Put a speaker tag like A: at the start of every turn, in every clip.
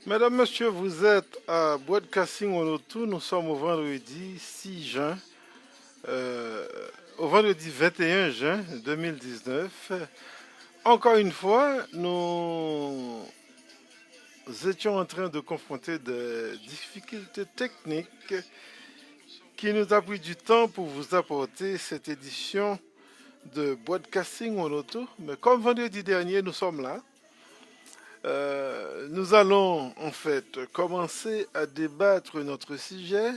A: Mesdames, Messieurs, vous êtes à Broadcasting Onoto. Nous sommes au vendredi 6 juin, au vendredi 21 juin 2019. Encore une fois, nous étions en train de confronter des difficultés techniques qui nous a pris du temps pour vous apporter cette édition de Broadcasting Onoto. Mais comme vendredi dernier, nous sommes là. Nous allons en fait commencer à débattre notre sujet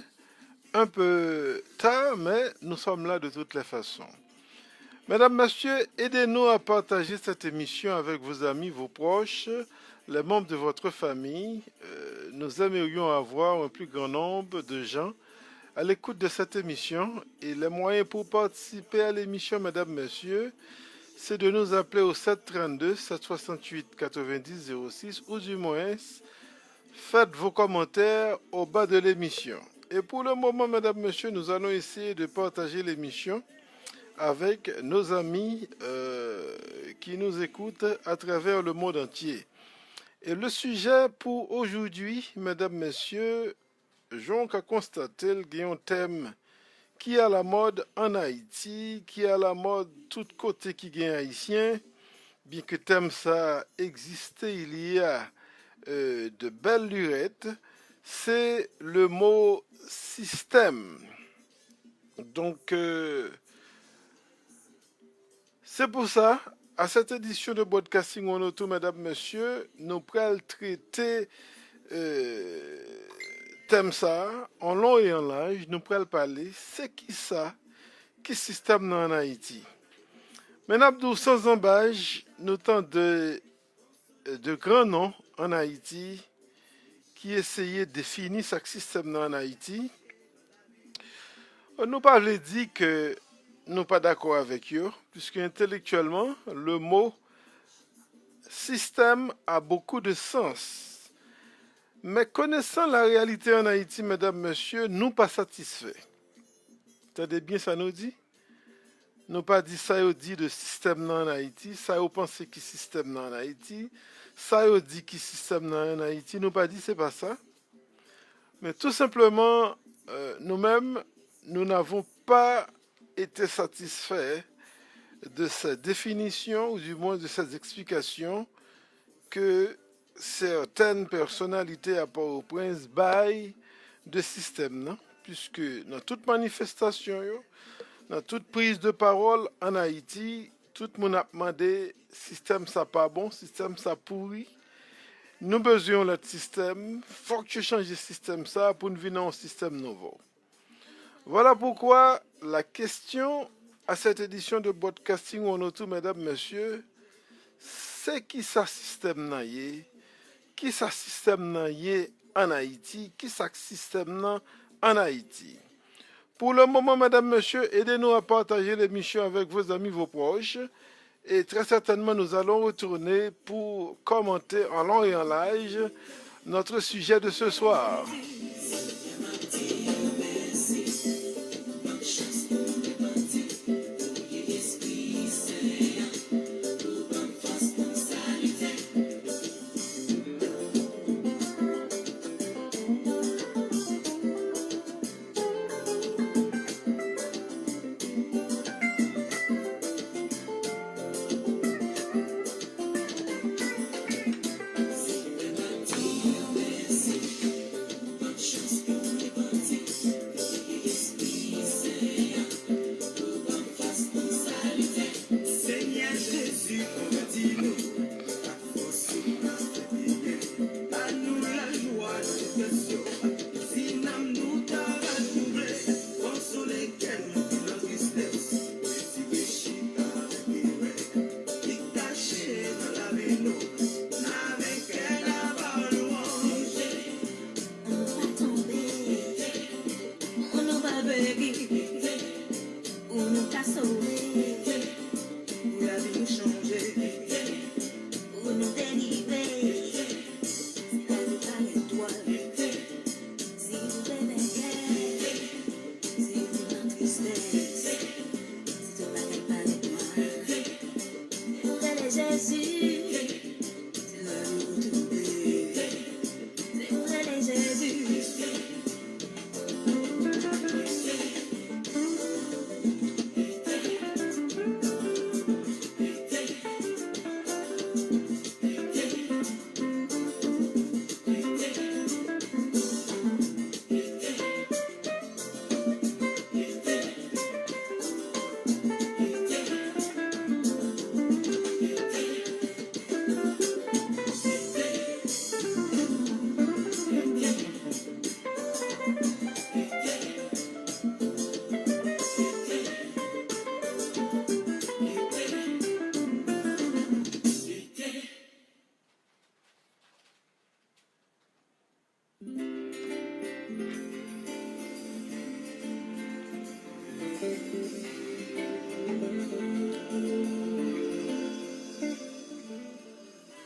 A: un peu tard, mais nous sommes là de toutes les façons. Mesdames, Messieurs, aidez-nous à partager cette émission avec vos amis, vos proches, les membres de votre famille. Nous aimerions avoir un plus grand nombre de gens à l'écoute de cette émission et les moyens pour participer à l'émission, Mesdames, Messieurs, c'est de nous appeler au 732 768 90 06 ou du moins faites vos commentaires au bas de l'émission. Et pour le moment, mesdames, messieurs, nous allons essayer de partager l'émission avec nos amis qui nous écoutent à travers le monde entier. Et le sujet pour aujourd'hui, mesdames, messieurs, j'en qu'à constater qu'il y a un thème qui est à la mode en Haïti, qui est à la mode tout côté qui est haïtien, bien que thème ça existe, il y a de belles lurettes, c'est le mot système. Donc, c'est pour ça, à cette édition de Broadcasting Onoto, mesdames, messieurs, nous pourrons traiter thème ça, en long et en large, nous pourrons parler, c'est qui ça, qui système en Haïti. Maintenant, sans embâche, nous avons de grands noms en Haïti qui essayaient de définir ce système en Haïti. Nous pas dit que nous pas d'accord avec eux, puisque intellectuellement, le mot système a beaucoup de sens. Mais connaissant la réalité en Haïti, mesdames, messieurs, nous pas satisfaits. Entendez bien ça nous dit? Nous pas dit ça yo dit de système en Haïti, ça yo pense qui système en Haïti, ça yo dit qui système en Haïti, nous pas dit c'est pas ça. Mais tout simplement, nous-mêmes, nous n'avons pas été satisfaits de cette définition, ou du moins de ces explications que certaines personnalités à Port-au-Prince baillent de système, non? Puisque dans toute manifestation, dans toute prise de parole en Haïti, tout le monde a demandé système ça pas bon, système ça pourri. Nous besoin de système, faut que tu changes le système ça pour nous venir un système nouveau. Voilà pourquoi la question à cette édition de Broadcasting Onoto, mesdames, messieurs, c'est qui ça système nan yé, qui ça système nan yé en Haïti, qui ça système nan en Haïti. Pour le moment, mesdames, messieurs, aidez-nous à partager l'émission avec vos amis, vos proches. Et très certainement, nous allons retourner pour commenter en long et en large notre sujet de ce soir.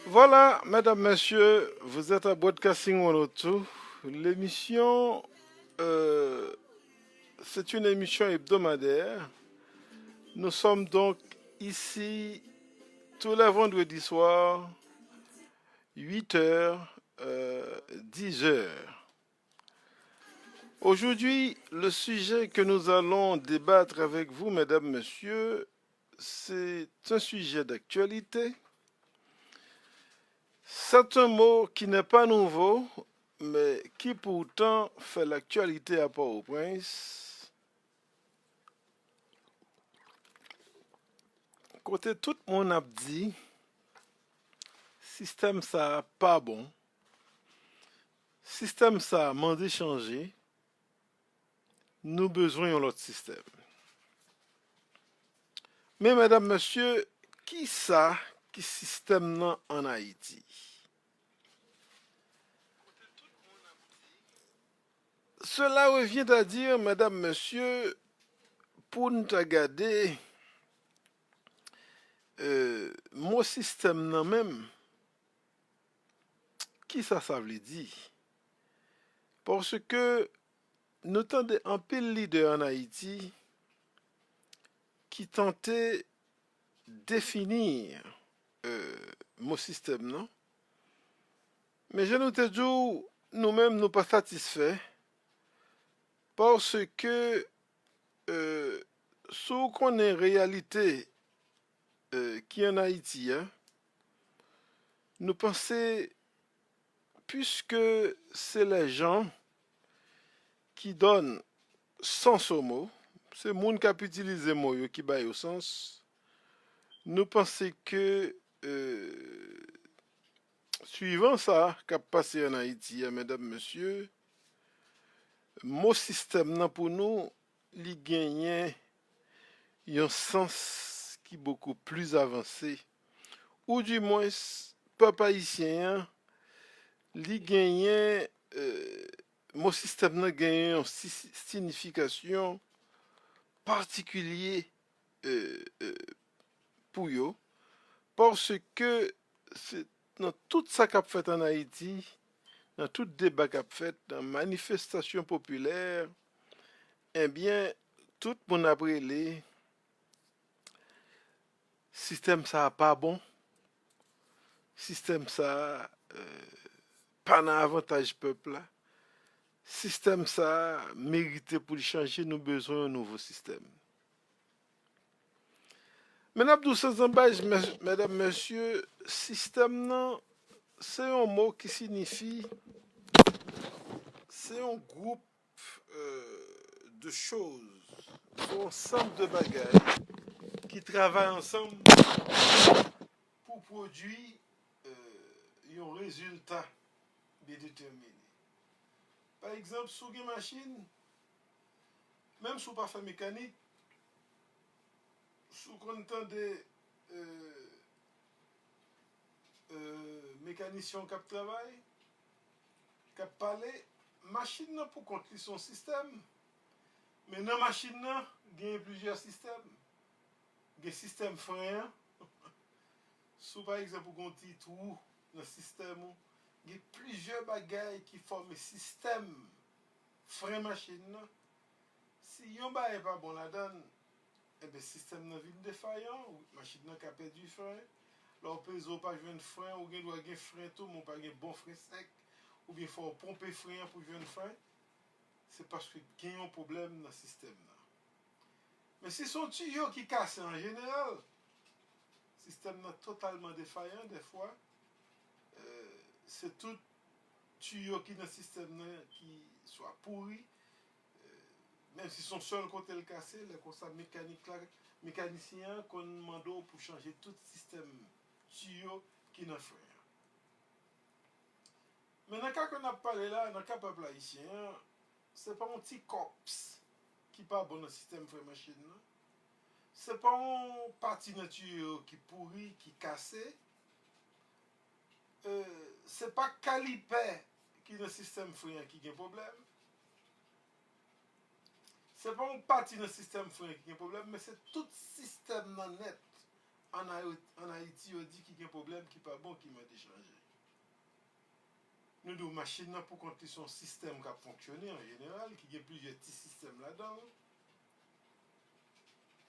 A: Voilà, mesdames, messieurs, vous êtes à Broadcasting 102. L'émission, c'est une émission hebdomadaire. Nous sommes donc ici tous les vendredis soirs, 8h, 10h. Aujourd'hui, le sujet que nous allons débattre avec vous, mesdames, messieurs, c'est un sujet d'actualité. C'est un mot qui n'est pas nouveau, mais qui pourtant fait l'actualité à Port-au-Prince. Côté tout le monde a dit, système ça pas bon, système ça mandé changer, nous besoin d'un autre système. Mais mesdames, messieurs, qui ça qui système nan en Haïti? Cela revient à dire, mesdames, messieurs, pour nous regarder mon système nan même, qui ça veut dire? Parce que nous tendons un pile leader en Haïti qui tentait définir mon système, non? Mais je nous te dis, nous-mêmes, nous pas satisfaits parce que ce qu'on est réalité qui est en Haïti, hein, nous pensons, puisque c'est les gens qui donnent sens au mot, c'est le monde qui a utilisé le mot qui baille au sens, nous pensons que suivant ça qui a passé en Haïti, hein, mesdames, messieurs, mon système nan pour nous, il gagne un sens qui est beaucoup plus avancé, ou du moins, peuple haïtien, il gagne, mon système nan gagne une signification particulière pour eux, parce que c'est dans tout ça qu'a fait en Haïti, dans tout débat qu'a fait, dans manifestation populaire, eh bien, tout le monde a brûlé, système ça pas bon, système ça pas dans avantage peuple là, système ça mérité pour changer, nous besoin d'un nouveau système. Mesdames, mesdames, messieurs, système non, c'est un mot qui signifie, c'est un groupe de choses, un ensemble de bagages qui travaillent ensemble pour produire un résultat déterminé. Par exemple, sur une machine, même si vous pas fait mécanique, si vous entendez mécanicien qui travaille, qui parle, machine pour contrôler son système. Mais dans la machine, il y a plusieurs systèmes. Il y a un système frein. Si par exemple, vous avez un petit trou dans le système, il y a plusieurs bagailles qui forment un système frein machine. Si yon ba n'est pas bon là-dedans, eh bien, le système est défaillant, ou machine qui a perdu du frein. Là, on pas jouer un frein, ou bien doit un frein tout, mais pas un bon frein sec, ou bien il faut pomper frein pour jouer un frein. C'est parce qu'il y a un problème dans le système. Mais si son tuyau qui casse en général, le système est totalement défaillant des fois. C'est tout tuyau qui dans le système qui soit pourri. Même si son seul côté le cassé, le constat mécanique là, mécanicien qu'on demande pour changer tout le système tuyau qui n'a frein. Mais dans le cas qu'on a parlé là, dans le cas peuple haïtien, c'est pas un petit cops qui pas bon dans le système frein machine. C'est pas un parti tuyau qui pourri, qui cassé. C'est pas caliper qui dans le système frein qui a un problème. C'est pas une partie du système frein qui a un problème, mais c'est tout le système net en Haïti qui dit qu'il y a un problème qui n'est pas bon, qui m'a déchangé. Nous avons une machine pour compter son système qui a fonctionné en général, qui a plusieurs petits systèmes là-dedans.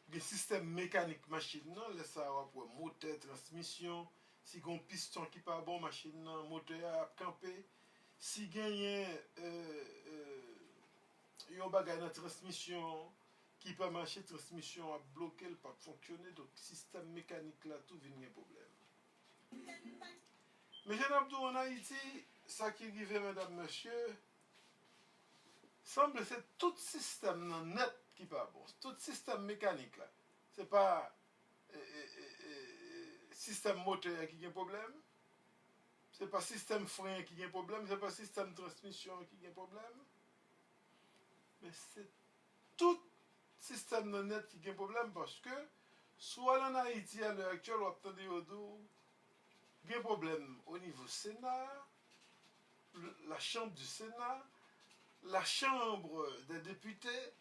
A: Le système mécanique machine, laisse ça pour moteur, transmission. Si il y a un piston qui n'est pas bon, machine, moteur a campé. Si il y a un bagage de transmission qui peut marcher, transmission a bloqué, pas fonctionner, donc système mécanique là, tout vient un problème. Mais Jean Abdou en Haïti, ça qui arrive, mesdames, messieurs, semble que c'est tout système net qui pas bon, tout système mécanique là. C'est pas système moteur qui a un problème, c'est pas système frein qui a un problème, c'est pas système transmission qui a un problème, mais c'est tout système net qui a un problème parce que soit en Haïti à l'heure actuelle, on obtient il y a un problème au niveau Sénat, la Chambre du Sénat, la Chambre des députés,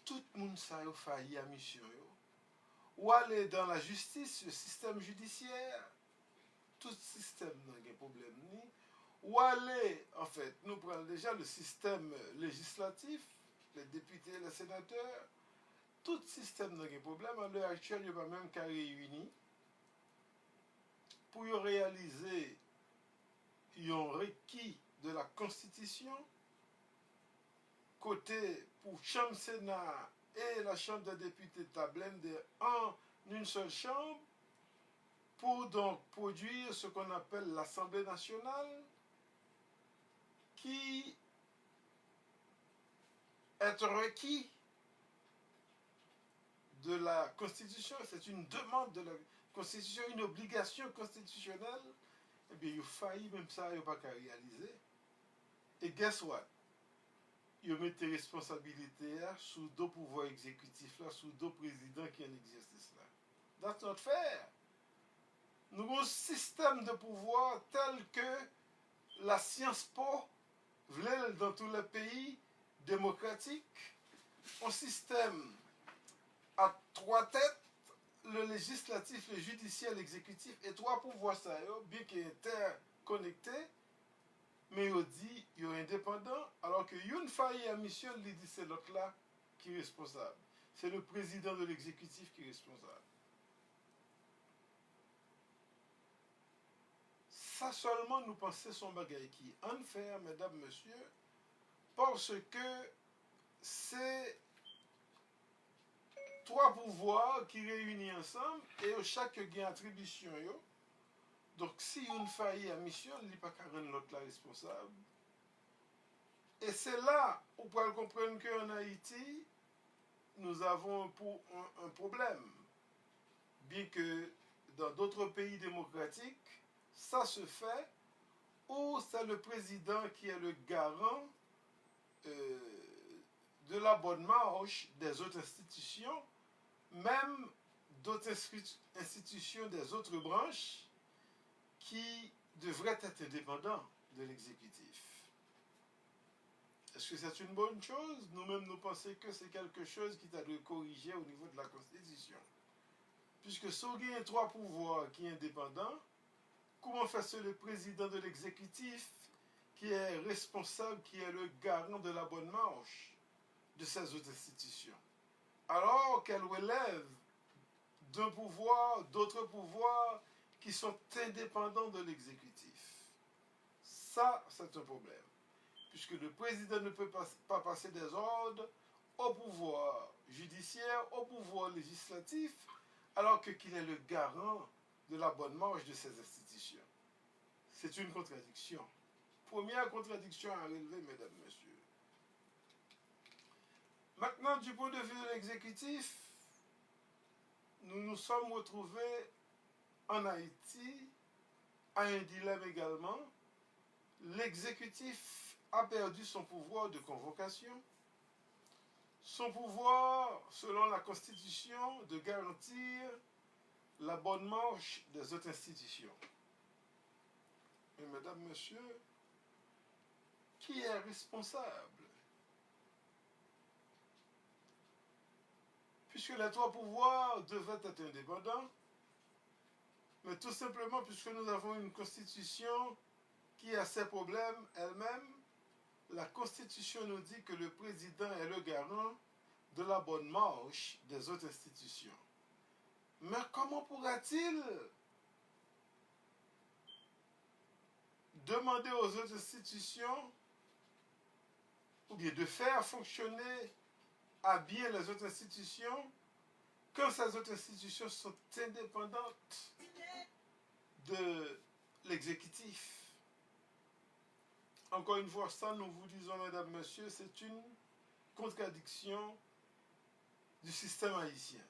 A: tout le monde a failli à mission. Ou aller dans la justice, le système judiciaire, tout système n'a pas de problème. Ou aller, en fait, nous prenons déjà le système législatif, les députés, les sénateurs, tout système n'a pas de problème. À l'heure actuelle, il n'y a pas même qu'à réunir pour réaliser un requis de la Constitution, côté pour Chambre Sénat et la Chambre des députés blender en une seule chambre, pour donc produire ce qu'on appelle l'Assemblée nationale, qui est un requis de la Constitution, c'est une demande de la Constitution, une obligation constitutionnelle. Eh bien, il a failli même ça, il n'a pas qu'à réaliser. Et guess what? Il met des responsabilités sous deux pouvoirs exécutifs, là, sous deux présidents qui en exercice là. That's not fair. Nous avons un système de pouvoir tel que la Sciences Po voulait dans tous les pays démocratiques. Un système à trois têtes, le législatif, le judiciaire, l'exécutif, et trois pouvoirs, ça, bien qu'ils soient interconnectés, mais il dit qu'il est indépendant, alors que une faille à mission, il dit c'est l'autre là qui est responsable. C'est le président de l'exécutif qui est responsable. Ça seulement, nous pensons son bagage qui est unfair, mesdames, messieurs, parce que c'est trois pouvoirs qui réunissent ensemble et chaque a une attribution. Donc, si une faille à mission, il n'y a pas qu'à rendre l'autre là responsable. Et c'est là où on peut comprendre qu'en Haïti, nous avons un problème. Bien que dans d'autres pays démocratiques, ça se fait, où c'est le président qui est le garant de la bonne marche des autres institutions, même d'autres institutions des autres branches qui devraient être indépendants de l'exécutif. Est-ce que c'est une bonne chose? Nous-mêmes, nous pensons que c'est quelque chose qui doit être corrigé au niveau de la Constitution. Puisque si on a trois pouvoirs qui sont indépendants, comment faire le président de l'exécutif qui est responsable, qui est le garant de la bonne marche de ces autres institutions, alors qu'elle relève d'un pouvoir, d'autres pouvoirs qui sont indépendants de l'exécutif. Ça, c'est un problème, puisque le président ne peut pas passer des ordres au pouvoir judiciaire, au pouvoir législatif, alors qu'il est le garant de la bonne marche de ces institutions. C'est une contradiction. Première contradiction à relever, mesdames, messieurs. Maintenant, du point de vue de l'exécutif, nous nous sommes retrouvés en Haïti à un dilemme également. L'exécutif a perdu son pouvoir de convocation, son pouvoir, selon la Constitution, de garantir la bonne marche des autres institutions. Mais mesdames, messieurs, qui est responsable? Puisque les trois pouvoirs devaient être indépendants, mais tout simplement puisque nous avons une constitution qui a ses problèmes elle-même, la constitution nous dit que le président est le garant de la bonne marche des autres institutions. Mais comment pourra-t-il demander aux autres institutions ou bien de faire fonctionner à bien les autres institutions quand ces autres institutions sont indépendantes de l'exécutif? Encore une fois, ça, nous vous disons, mesdames, messieurs, c'est une contradiction du système haïtien.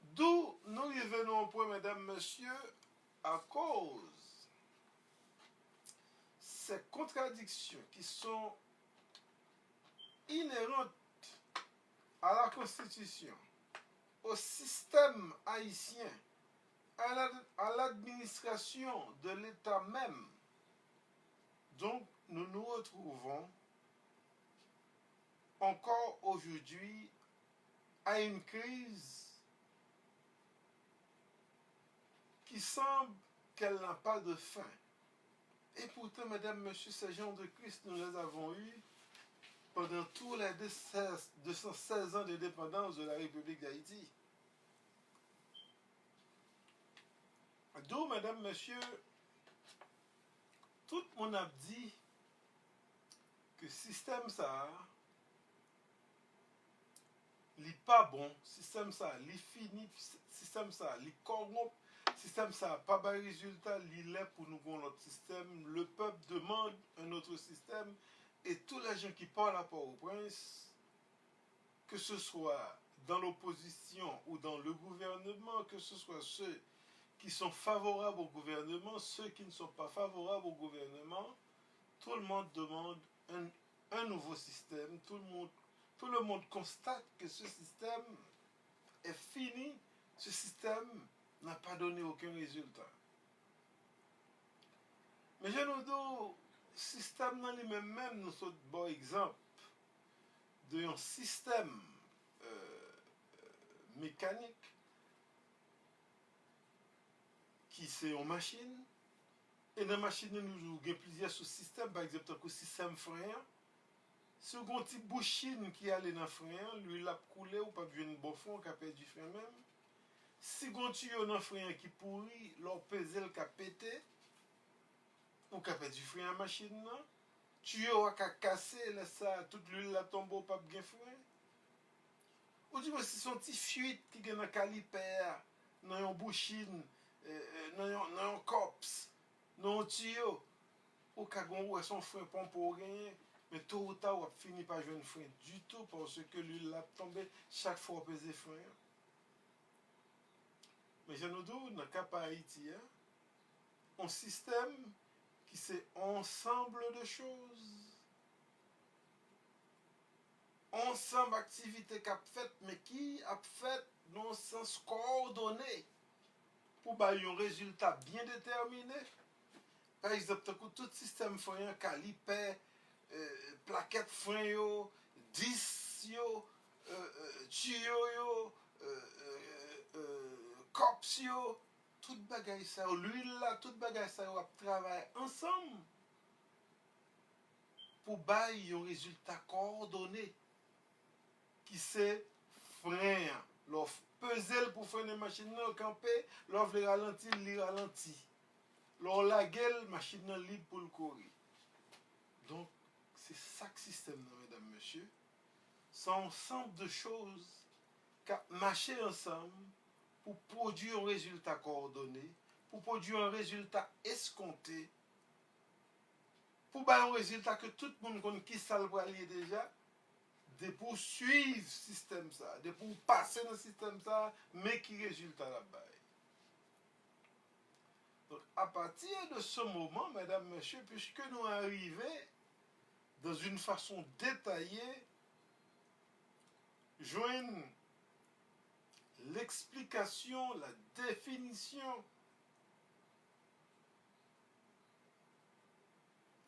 A: D'où nous y venons au point, mesdames, messieurs, à cause ces contradictions qui sont inhérentes à la Constitution, au système haïtien, à l'administration de l'État même. Donc, nous nous retrouvons encore aujourd'hui à une crise qui semble qu'elle n'a pas de fin. Et pourtant, mesdames, messieurs, ces gens de Christ, nous les avons eus pendant tous les 216 ans d'indépendance de la République d'Haïti. D'où, mesdames, messieurs, tout le monde a dit que le système ça, n'est pas bon, système ça, il fini, système ça, il corrompt, système ça, pas de résultat, il est pour nous notre système. Le peuple demande un autre système et tous les gens qui parlent à Port-au-Prince, que ce soit dans l'opposition ou dans le gouvernement, que ce soit ceux qui sont favorables au gouvernement, ceux qui ne sont pas favorables au gouvernement, tout le monde demande un nouveau système, tout le monde constate que ce système est fini, ce système n'a pas donné aucun résultat. Mais je nous dis, système dans lui-même, nous sommes bon exemple d'un système mécanique qui c'est une machine, et dans la machine, nous avons plusieurs sous-systèmes, par exemple, le système frein. Si vous avez un petit bouchine qui allait dans le frein, lui, il a coulé ou pas besoin de bon fond, qui a perdu frein même. Si vous avez un tuyau dans le frein qui pourrit, l'on pèse le qui a pété, ou qui a perdu frein à la machine, le tuyau a cassé, ça, toute l'huile a tombé ou pas bien frein. Ou du moins, si son petit fuite qui est dans le calipère, dans une bouchine, dans un cops, dans un tuyau, ou quand son frein pompe pour rien, mais tôt ou tard, on finit par jouer un frein du tout parce que l'huile a tombé chaque fois on pèse frein. Mais je nous dis, dans le cas de Haïti, un système qui c'est ensemble de choses, ensemble d'activités qu'a fait, mais qui a fait dans un sens coordonné pour avoir un résultat bien déterminé. Par exemple, tout système frein, caliper, plaquette frein, disque, tuyau, cops, tout tout bagay ça, l'huile là, tout bagay ça, on travaille ensemble pour bailler un résultat coordonné qui c'est frein. L'offre peser pour freiner machine nan camper, l'offre le ralenti. L'on la gueule, machine nan libre pour le courir. Donc, c'est ça que système, mesdames, messieurs. C'est un ensemble de choses qui marchent ensemble pour produire un résultat coordonné, pour produire un résultat escompté, pour avoir un résultat que tout le monde connaît qui ça le allier déjà, de poursuivre le système ça, de pour passer dans le système ça, mais qui résultat là-bas. Donc, à partir de ce moment, mesdames, messieurs, puisque nous arrivons dans une façon détaillée, joindre l'explication, la définition,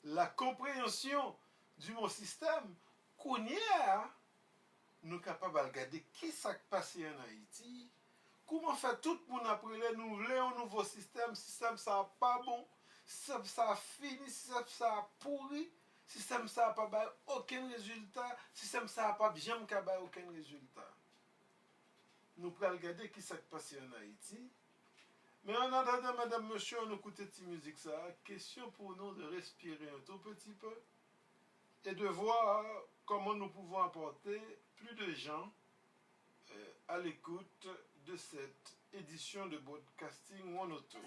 A: la compréhension du mot système, qu'on y a, nous sommes capables de regarder qui s'est passé en Haïti, comment fait tout le monde après nous voulons un nouveau système ça n'a pas bon, système ça a fini, système ça a pourri, système ça n'a pas aucun résultat, système ça n'a pas jamais aucun résultat. Nous pouvons regarder qui s'est passé en Haïti. Mais en attendant, madame, monsieur, on écoute cette musique ça. Question pour nous de respirer un tout petit peu et de voir comment nous pouvons apporter plus de gens à l'écoute de cette édition de Broadcasting 102.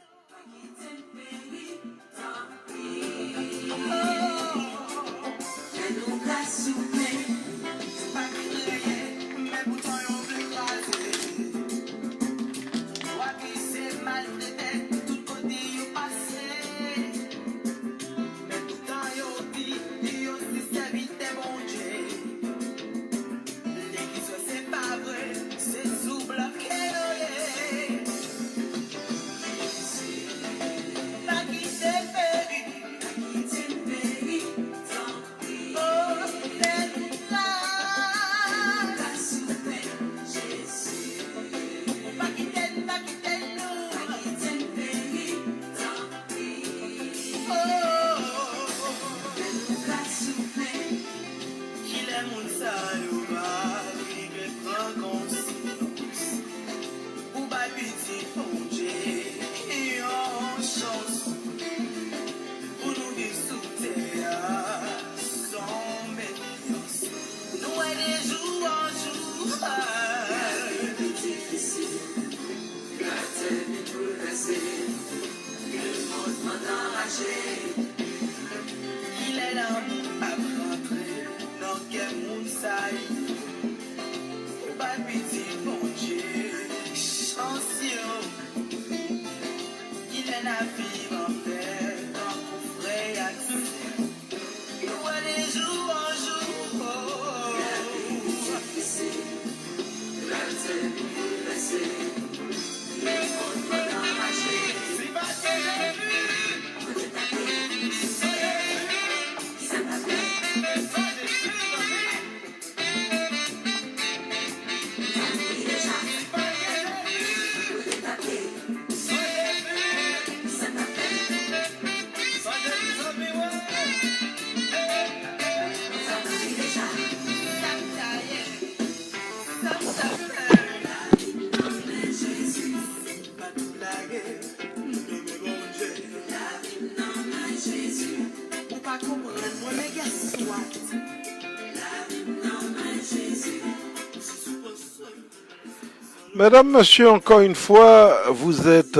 A: Mesdames, Messieurs, encore une fois, vous êtes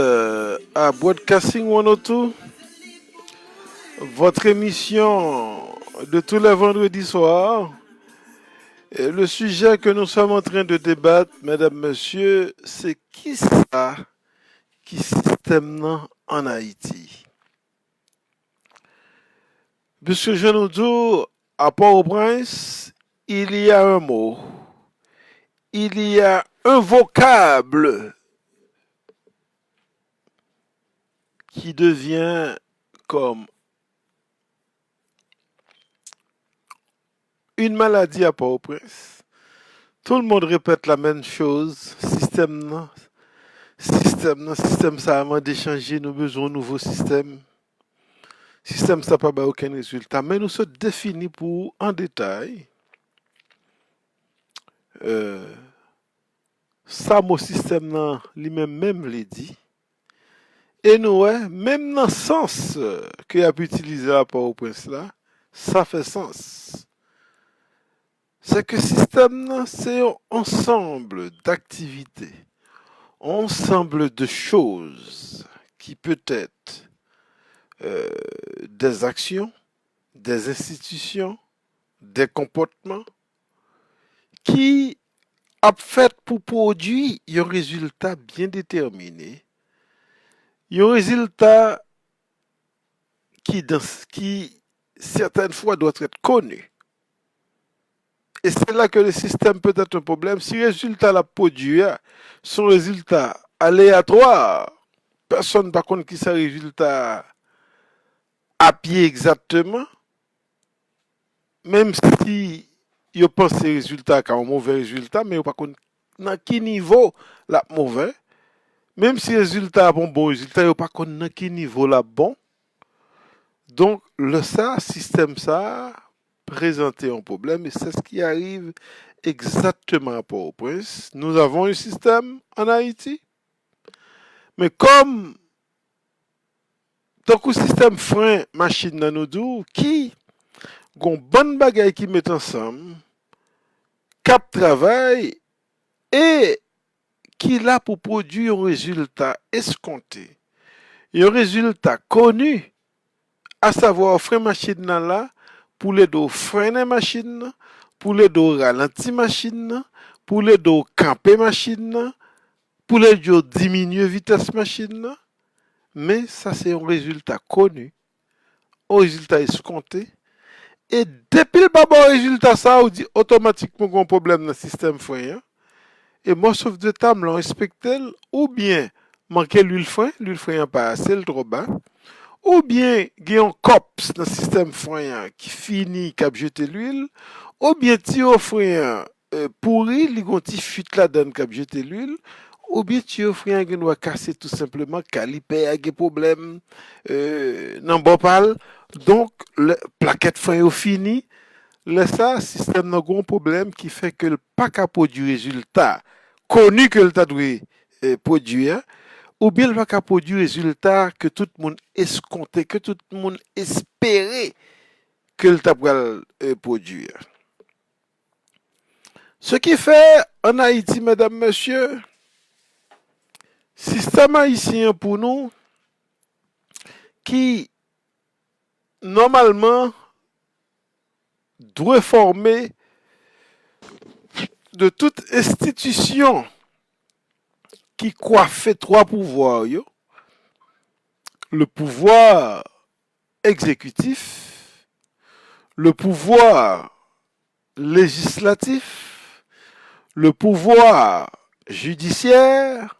A: à Broadcasting 102, votre émission de tous les vendredis soirs. Et le sujet que nous sommes en train de débattre, Mesdames, Messieurs, c'est qui ça qui système en Haïti. Puisque je nous dis, à Port-au-Prince, il y a un mot, il y a un vocable qui devient comme une maladie à Port-au-Prince. Tout le monde répète la même chose, système Système ça avant d'échanger, nous besoin de nouveau système. Système ça pas ba aucun résultat, mais nous sommes définis pour en détail euh, ça mon système nan lui-même l'a dit. Et nous même dans le sens que a pu utiliser la PowerPoint là, ça fait sens. C'est que système nan, c'est un ensemble d'activités, ensemble de choses qui peut être euh, des actions, des institutions, des comportements qui a fait pour produire un résultat bien déterminé, un résultat qui certaines fois doit être connu. Et c'est là que le système peut être un problème. Si le résultat la produit, son résultat aléatoire, personne par contre qui sait le résultat à pied exactement, même si yo pense résultat comme un mauvais résultat, mais par contre, dans quel niveau la mauvais, même si le résultat est bon résultat, yo par contre dans quel niveau la bon. Donc, le ça, système ça, présenter un problème, et c'est ce qui arrive exactement à Port-au-Prince. Nous avons un système en Haïti, mais comme tant que système frein machine dans nous dou, qui gon bonne bagaille qui met ensemble, cap travail et qui là pour produire un résultat escompté, et un résultat connu, à savoir frein machine là, pour les deux freiner machine, pour les deux ralentir machine, pour les deux camper machine, pour les deux diminuer vitesse machine. Mais ça, c'est un résultat connu, un résultat escompté. Et depuis le bas résultat, ça, on dit automatiquement qu'on a un problème dans le système frein. Et moi, sauf de temps, l'on respecte ou bien manquer l'huile frein pas assez, le trop bas. Ou bien, il y a un COPS dans le système frein qui finit qu'à jeter l'huile, ou bien, tu as un frein pourri, il y a un petit fuite là-dedans qu'à jeter l'huile, ou bien, tu as un frein qui doit casser tout simplement, caliper, a des problèmes, non bon pal. Donc, le plaquette frein est fini. Là, ça, système n'a un problème qui fait que le pas qu'à produire résultat connu que le t'a dû produire, ou bien le pas produire résultat que tout le monde escomptait, que tout le monde espérait que le taboual produire. Ce qui fait en Haïti, mesdames, messieurs, système haïtien pour nous, qui normalement doit former de toute institution qui coiffe trois pouvoirs, yo, le pouvoir exécutif, le pouvoir législatif, le pouvoir judiciaire.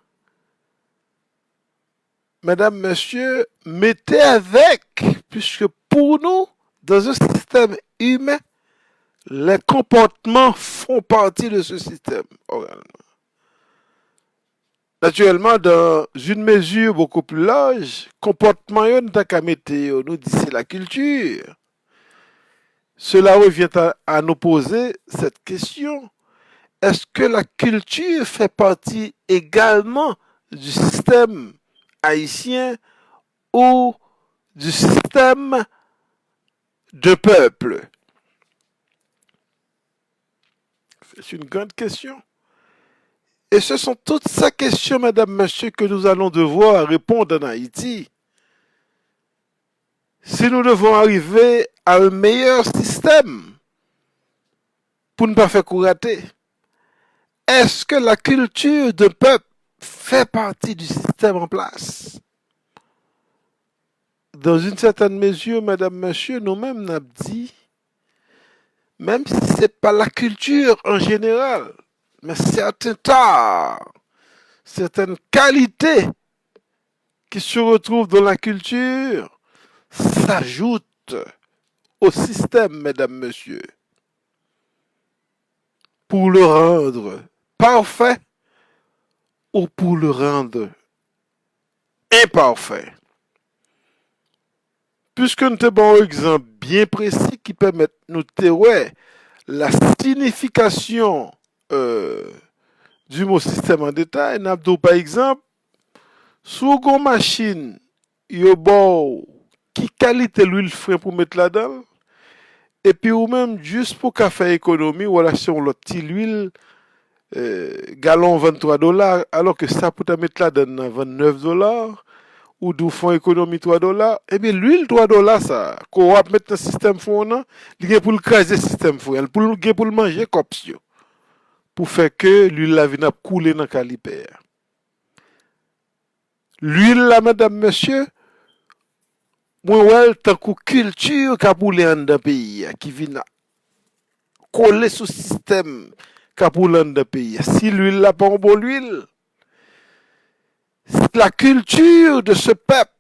A: Mesdames, messieurs, mettez avec, puisque pour nous, dans un système humain, les comportements font partie de ce système oralement. Naturellement, dans une mesure beaucoup plus large, comportement, nous dit c'est la culture. Cela revient à nous poser cette question. Est-ce que la culture fait partie également du système haïtien ou du système de peuple? C'est une grande question. Et ce sont toutes ces questions, mesdames, messieurs, que nous allons devoir répondre en Haïti. Si nous devons arriver à un meilleur système pour ne pas faire courater, est-ce que la culture d'un peuple fait partie du système en place? Dans une certaine mesure, mesdames, messieurs, nous-mêmes nous avons dit, même si ce n'est pas la culture en général, mais certains tares, certaines qualités qui se retrouvent dans la culture s'ajoutent au système, mesdames, messieurs, pour le rendre parfait ou pour le rendre imparfait. Puisque nous avons un exemple bien précis qui permet de nous témoigner la signification du mot système en détail, nous avons par exemple, sous une machine, il y a qui qualité l'huile frein pour mettre là-dedans, et puis ou même juste pour faire économie, ou si on l'autre petit l'huile, gallon $23, alors que ça pour te mettre là-dedans $29, ou d'où font économie $3, eh bien l'huile $3, ça, qu'on va mettre dans le système fond, il y a pour le craser le système fond, pour le manger comme ça, pour faire que l'huile la vienne couler dans le calipère. L'huile là, madame, monsieur, moi, ouais, tant que culture qui a poulé dans le pays, qui vient coller sur le système qui a poulé dans le pays. Si l'huile là pas en bon l'huile, c'est la culture de ce peuple.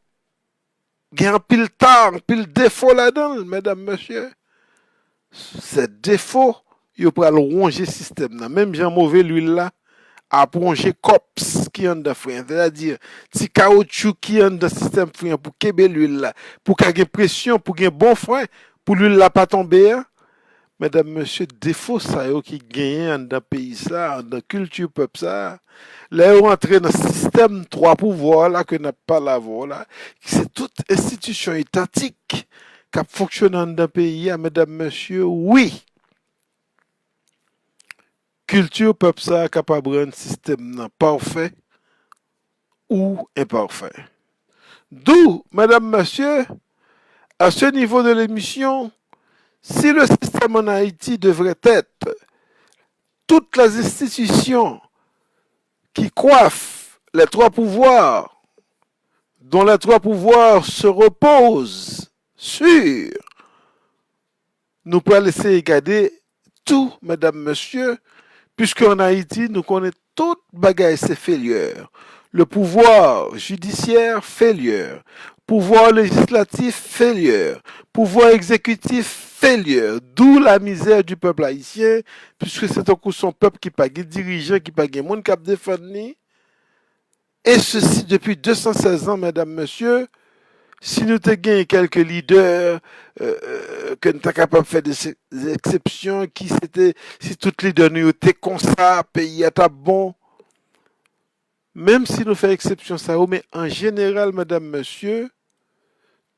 A: Il y a un pile temps, un pile défaut là-dedans, mesdames, messieurs. Ces défauts, il peut ronger le système. Même Jean Mauvais, l'huile là, a ronger cops qui en de frein. C'est-à-dire, petit caoutchouc qui en de système frein pour qu'ébé l'huile là, pour qu'il y ait pression, pour qu'il y ait bon frein, pour l'huile là pas tomber. Hein? Mesdames, messieurs, défaut ça qui gagne dans le pays ça, dans la culture peuple ça. Là, on entre dans le système trois pouvoirs là que n'a pas la voix là. C'est toute institution étatique qui fonctionne dans le pays, mesdames, messieurs, oui. Culture peuple ça capable un système parfait ou imparfait. D'où, mesdames, messieurs, à ce niveau de l'émission, si le système en Haïti devrait être toutes les institutions qui coiffent les trois pouvoirs, dont les trois pouvoirs se reposent sur, nous pouvons laisser regarder tout, mesdames, messieurs, puisqu'en Haïti, nous connaissons toute bagaille, c'est failure. Le pouvoir judiciaire, failure. Pouvoir législatif, failure. Pouvoir exécutif, failure. D'où la misère du peuple haïtien, puisque c'est un coup son peuple qui pas de dirigeant, qui pas de monde qui a défendu. Et ceci depuis 216 ans, mesdames, messieurs. Si nous te gagnons quelques leaders que nous sommes capables de faire des exceptions, qui c'était, si toutes les leaders nous étaient comme ça, pays est bon, même si nous faisons exception ça, mais en général, mesdames, messieurs,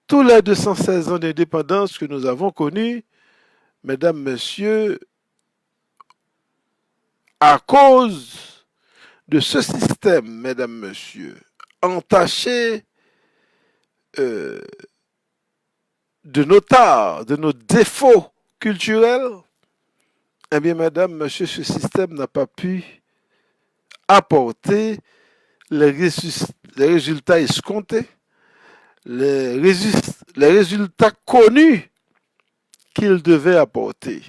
A: tous les 216 ans d'indépendance que nous avons connus, mesdames, messieurs, à cause de ce système, mesdames, messieurs, entaché de nos tares, de nos défauts culturels, eh bien, madame, monsieur, ce système n'a pas pu apporter les résultats escomptés, les résultats connus qu'il devait apporter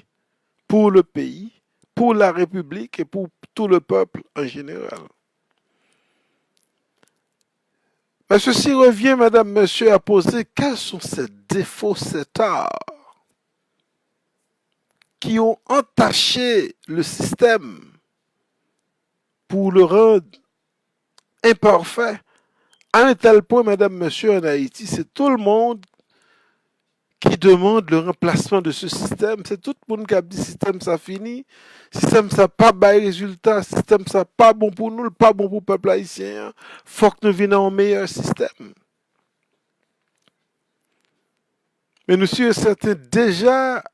A: pour le pays, pour la République et pour tout le peuple en général. Mais ceci revient, madame, monsieur, à poser quels sont ces défauts, ces tares qui ont entaché le système pour le rendre imparfait. À un tel point, madame, monsieur, en Haïti, c'est tout le monde qui demande le remplacement de ce système. C'est tout le monde qui a dit système ça fini, système ça pas bail résultat, système ça pas bon pour nous, pas bon pour le peuple haïtien. Faut que nous venions au meilleur système. Mais nous sommes certains déjà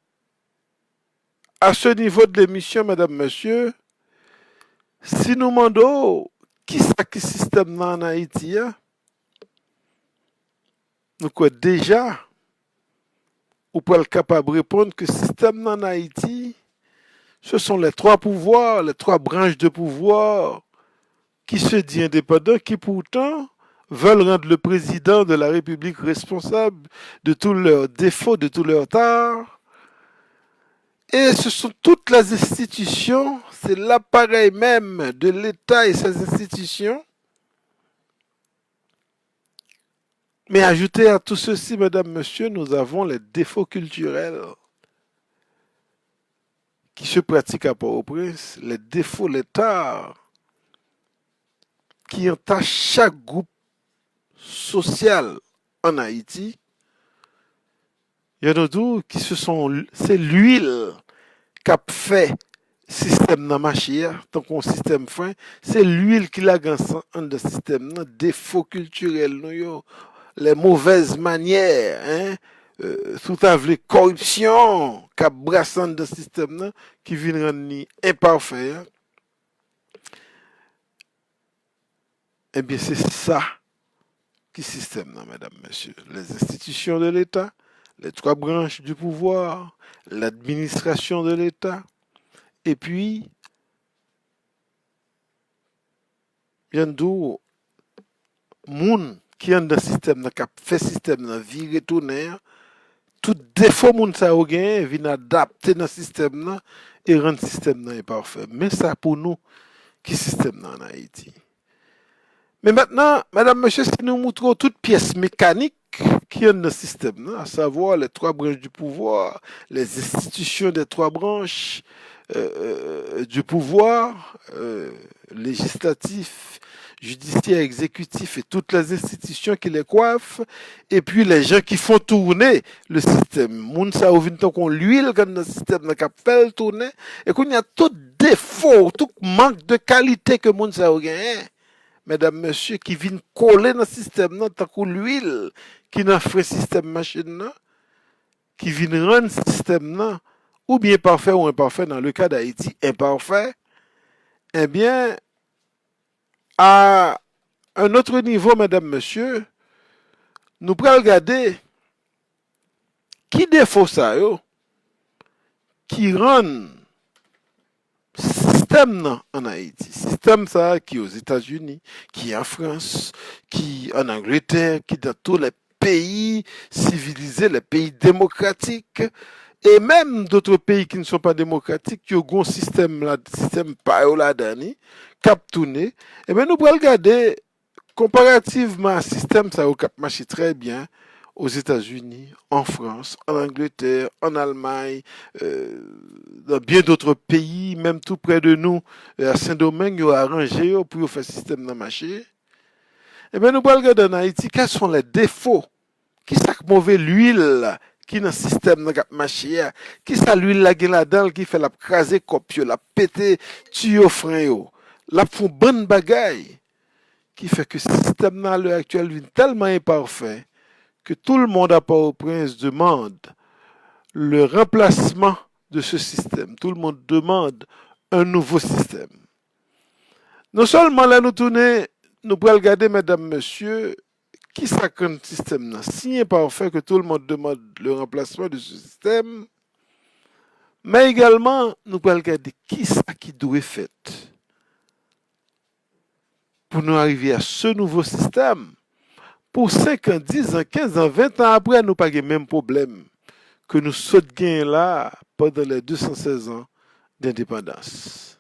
A: à ce niveau de l'émission, madame, monsieur, si nous demandons qui c'est qui système en Haïti, nous quoi déjà, ou pour être capable de répondre que le système en Haïti, ce sont les trois pouvoirs, les trois branches de pouvoir qui se disent indépendants, qui pourtant veulent rendre le président de la République responsable de tous leurs défauts, de tous leurs torts. Et ce sont toutes les institutions, c'est l'appareil même de l'État et ses institutions. Mais ajouté à tout ceci, mesdames, messieurs, nous avons les défauts culturels qui se pratiquent à Port-au-Prince, les défauts, les torts qui entache chaque groupe social en Haïti, il y en a d'autres qui c'est l'huile qui a fait système dans marché, tant qu'on système fin, c'est l'huile qui l'a en de système, défaut culturel, les mauvaises manières, hein, tout avec corruption, qui a brassé dans le système, qui vient rendre imparfait. Hein. Eh bien, c'est ça qui système, mesdames, messieurs. Les institutions de l'État, les trois branches du pouvoir, l'administration de l'État, et puis, il y a d'autres moun qui ont dans le système, qui a fait système, vie retourner, tout défaut moun sa ou gen, vient adapter dans le système et rendre le système imparfait. Mais ça pour nous, qui système en Haïti. Mais maintenant, madame, monsieur, si nous montrons toutes pièces mécaniques qui ont dans le système, à savoir les trois branches du pouvoir, les institutions des trois branches du pouvoir, législatif, judiciaire, exécutif et toutes les institutions qui les coiffent, et puis les gens qui font tourner le système. Moun sa ou vin qu'on l'huile dans le système qui fait tourner, et qu'on y a tout défaut, tout manque de qualité que moun sa ou gagne. Mesdames, messieurs, qui viennent coller dans le système, tant que l'huile qui n'a fait système machine, qui viennent rendre le système, ou bien parfait ou imparfait, dans le cas d'Haïti, imparfait, eh bien, à un autre niveau, mesdames, messieurs, nous pourrons regarder qui défaut ça, qui rend système en Haïti. Système ça qui est aux États-Unis, qui est en France, qui est en Angleterre, qui est dans tous les pays civilisés, les pays démocratiques, et même d'autres pays qui ne sont pas démocratiques, qui ont un système là, système là dani, cap tourné. Et bien nous pourrons regarder comparativement à un système ça au cap marché très bien aux États-Unis, en France, en Angleterre, en Allemagne, dans bien d'autres pays, même tout près de nous, à Saint-Domingue, ils ont arrangé pour faire système dans le marché. Eh bien, nous allons regarder en Haïti, quels sont les défauts? Qui est mauvais l'huile qui est dans le système dans le marché? Qui est l'huile là-dedans qui fait la craser copio, la péter tuyau frein, la font bonne bagaille, qui fait que ce système là, à l'heure actuelle, est tellement imparfait que tout le monde à Port-au-Prince demande le remplacement de ce système. Tout le monde demande un nouveau système. Non seulement là, nous tournons, nous pouvons regarder, mesdames, messieurs, qui ça qu'un système là, si imparfait que tout le monde demande le remplacement de ce système, mais également, nous pouvons regarder qui ça qui doit être fait pour nous arriver à ce nouveau système. Pour 5 ans, 10 ans, 15 ans, 20 ans après, nous n'avons pas le même problème que nous sautons là pendant les 216 ans d'indépendance.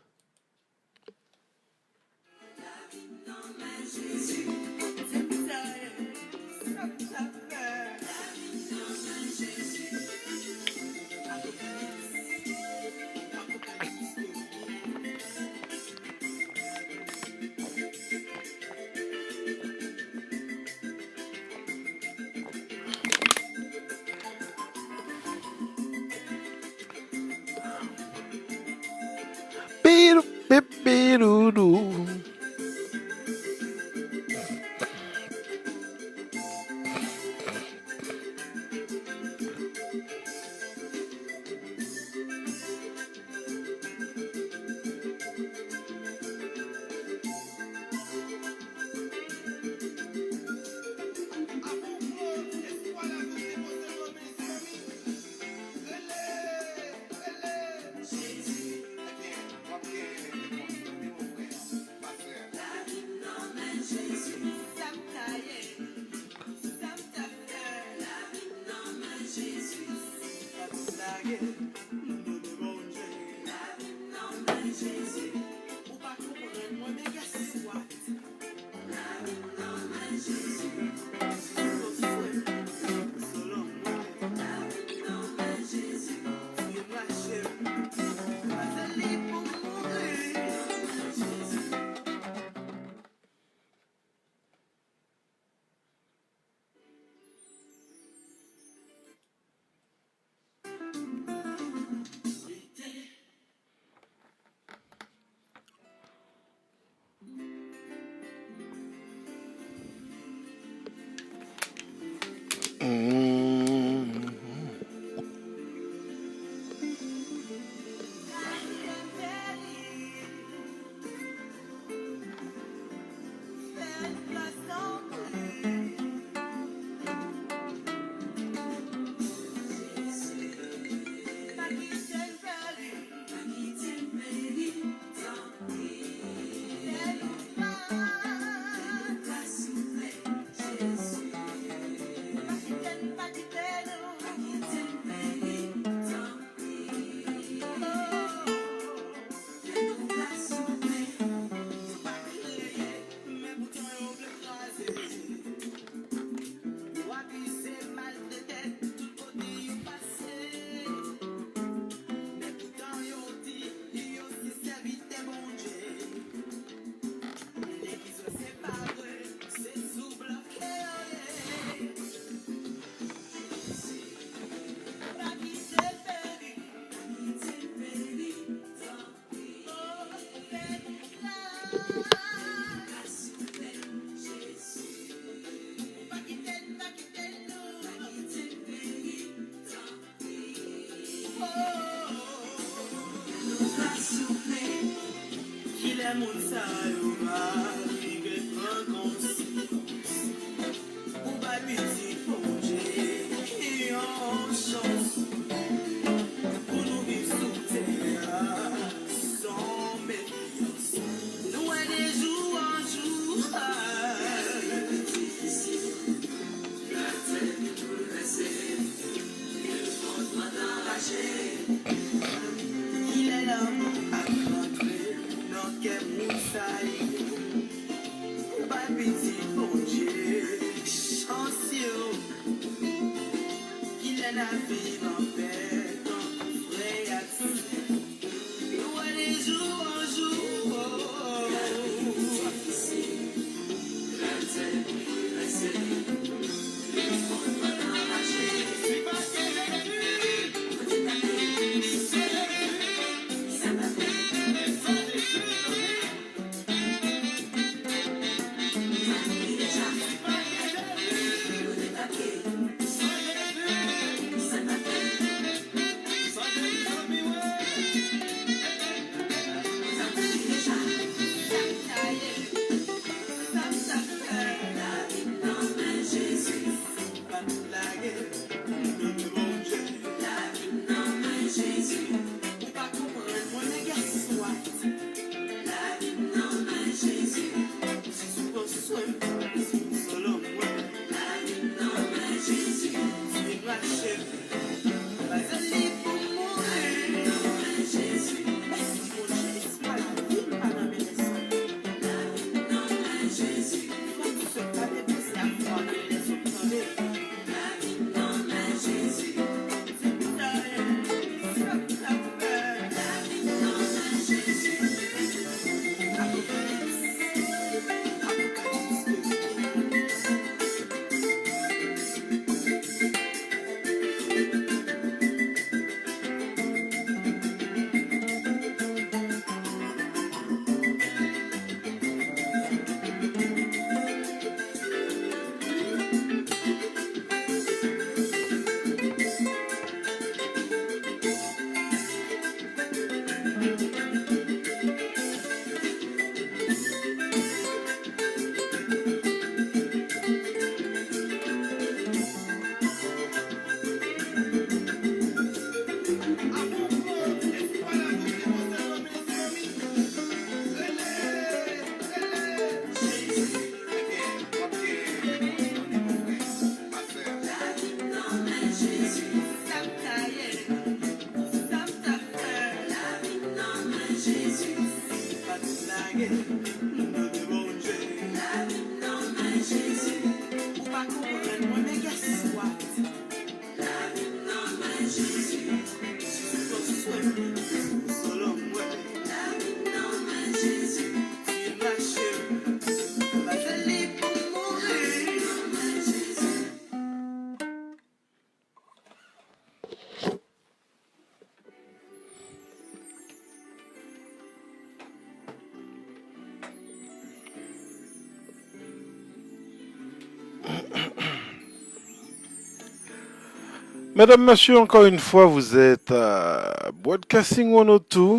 A: Mesdames, Messieurs, encore une fois, vous êtes à Broadcasting 102.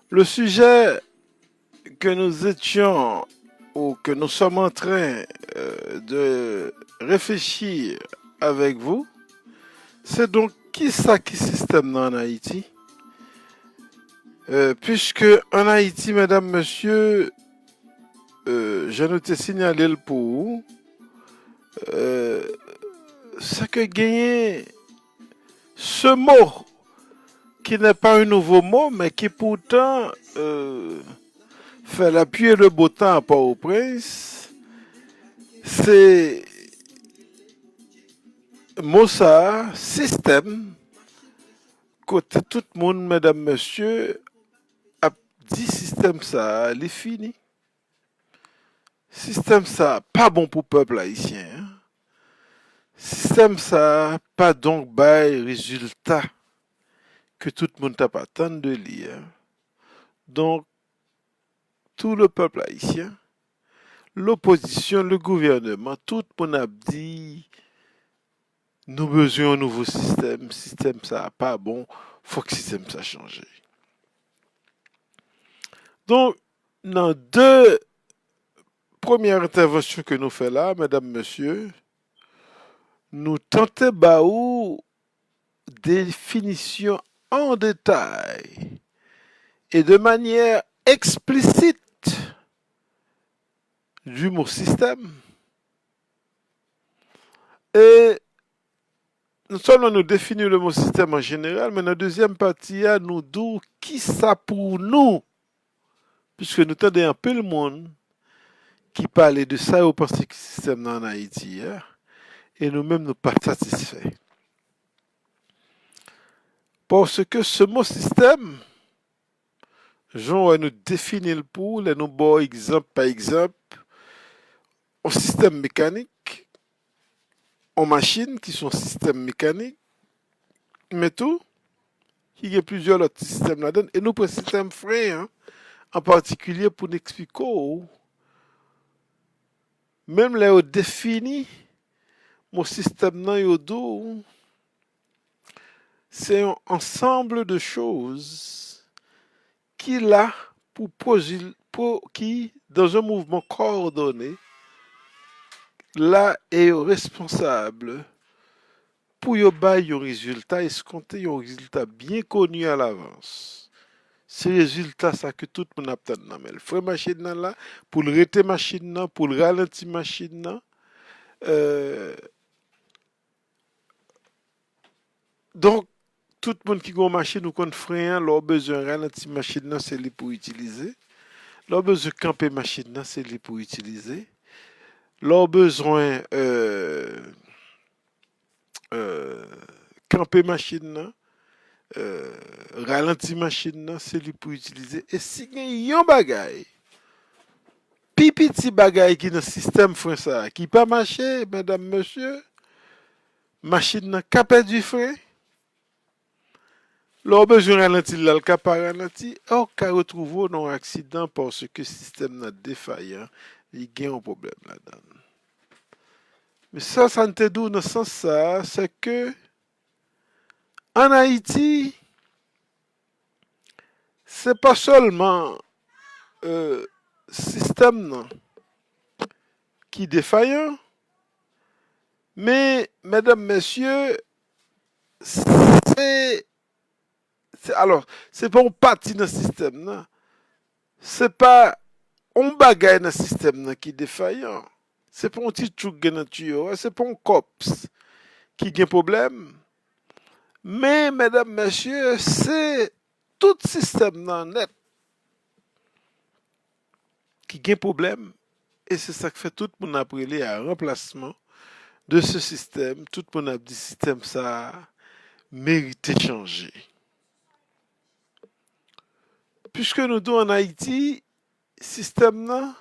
A: Le sujet que nous étions ou que nous sommes en train de réfléchir avec vous, C'est donc qui ça qui système dans en Haïti? Puisque en Haïti, mesdames, messieurs, je nous t'ai signalé le pour euh, c'est que gagner ce mot qui n'est pas un nouveau mot, mais qui pourtant fait la pluie et le beau temps à Port-au-Prince, c'est mot ça, système, côté tout le monde, mesdames, messieurs, a dit système ça, il est fini. Système ça, pas bon pour le peuple haïtien. Hein. Système ça, pas donc bail résultat que tout le monde t'a pas tant de lire. Donc, tout le peuple haïtien, l'opposition, le gouvernement, tout le monde a dit, nous besoin d'un nouveau système, système ça pas bon, faut que le système ça change. Donc, dans deux premières interventions que nous faisons là, mesdames, messieurs, nous tentons baou définition en détail et de manière explicite du mot système. Et non seulement nous définir le mot système en général, mais dans la deuxième partie, nous dit qui ça pour nous, puisque nous avons un peu le monde qui parlait de ça et on pense que le système en Haïti, hein, et nous-mêmes nous pas satisfaits. Parce que ce mot système, Jean nous définit le pour, nous bon exemple par exemple, un système mécanique, en machine qui sont systèmes mécaniques, mais tout, il y a plusieurs autres systèmes là-dedans, et nous prenons système frein, hein, en particulier pour nous expliquer, même là, on définit mon système nan yo dou, c'est un ensemble de choses qui là qui dans un mouvement coordonné là est responsable pour yo bay un résultat escompté, un résultat bien connu à l'avance. C'est le résultat ça que tout le monde a peut-être nan men. Fè machine nan là pour le rete machine nan, pour le ralenti machine nan. Donc tout le monde qui a une machine ou qu'on frein, leur besoin ralentir machine nan, c'est lui pour utiliser. Leur besoin camper machine nan, c'est lui pour utiliser. Leur besoin camper machine nan, ralentir machine nan, c'est lui pour utiliser. Et si y a un bagay, pi petit bagay qui dans le système frein ça, qui pas marché, mesdames, messieurs, machine nan ka perdu frein, leur besoin ralentir là, le ka pas ralenti, on ka retrouver dans un accident parce que le système nan défaillant, il y a un problème là-dedans. Mais ça ne te dit dans le sens ça, c'est que en Haïti, c'est pas seulement système non, qui est défaillant, mais mesdames, messieurs, c'est alors, c'est pas une partie dans le système, non. C'est pas un bagage dans le système non, qui est défaillant. C'est pas un petit truc dans le tuyau, c'est pas un cops qui a un problème. Mais, mesdames, messieurs, c'est tout système non, net qui a un problème. Et c'est ça qui fait tout le monde appelé à un remplacement de ce système. Tout le monde a dit système ça mérite changer. Puisque nous sommes en Haïti, système là,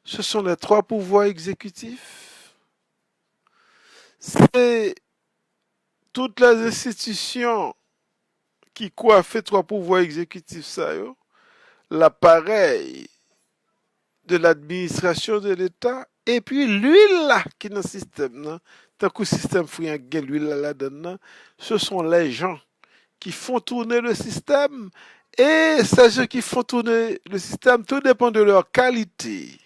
A: ce sont les trois pouvoirs exécutifs. C'est toutes les institutions qui coiffent trois pouvoirs exécutifs, ça, l'appareil de l'administration de l'État, et puis l'huile là qui est dans le système, là, tant que le système fouillant l'huile là-dedans, ce sont les gens qui font tourner le système, et ces gens qui font tourner le système, tout dépend de leur qualité,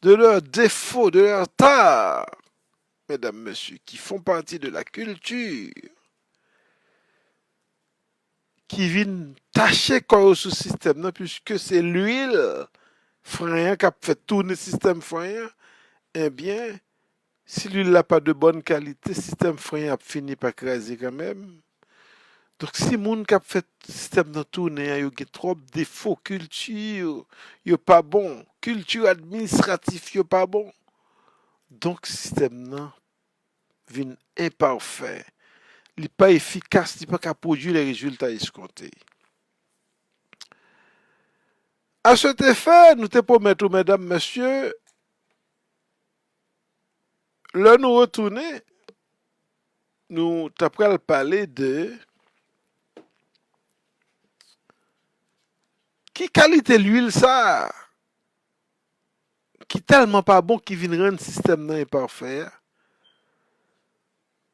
A: de leurs défauts, de leur tard, mesdames, messieurs, qui font partie de la culture qui vient tacher quoi sous système là, puisque c'est l'huile frein qui a fait tourner le système frein, eh bien, si l'huile n'a pas de bonne qualité, le système frein a fini par craser quand même. Donc, si moun qui a fait système de tourner, il y a trop de défauts, culture, il pas bon, culture administrative, il pas bon. Donc, système là vient imparfait. Il n'est pas efficace, il n'est pas capable de produire les résultats escomptés. À cet effet, nous te promettons, mesdames, messieurs, là nous retourner, nous t'apprends parler de qui qualité l'huile ça, qui tellement pas bon qui vient rendre le système imparfait.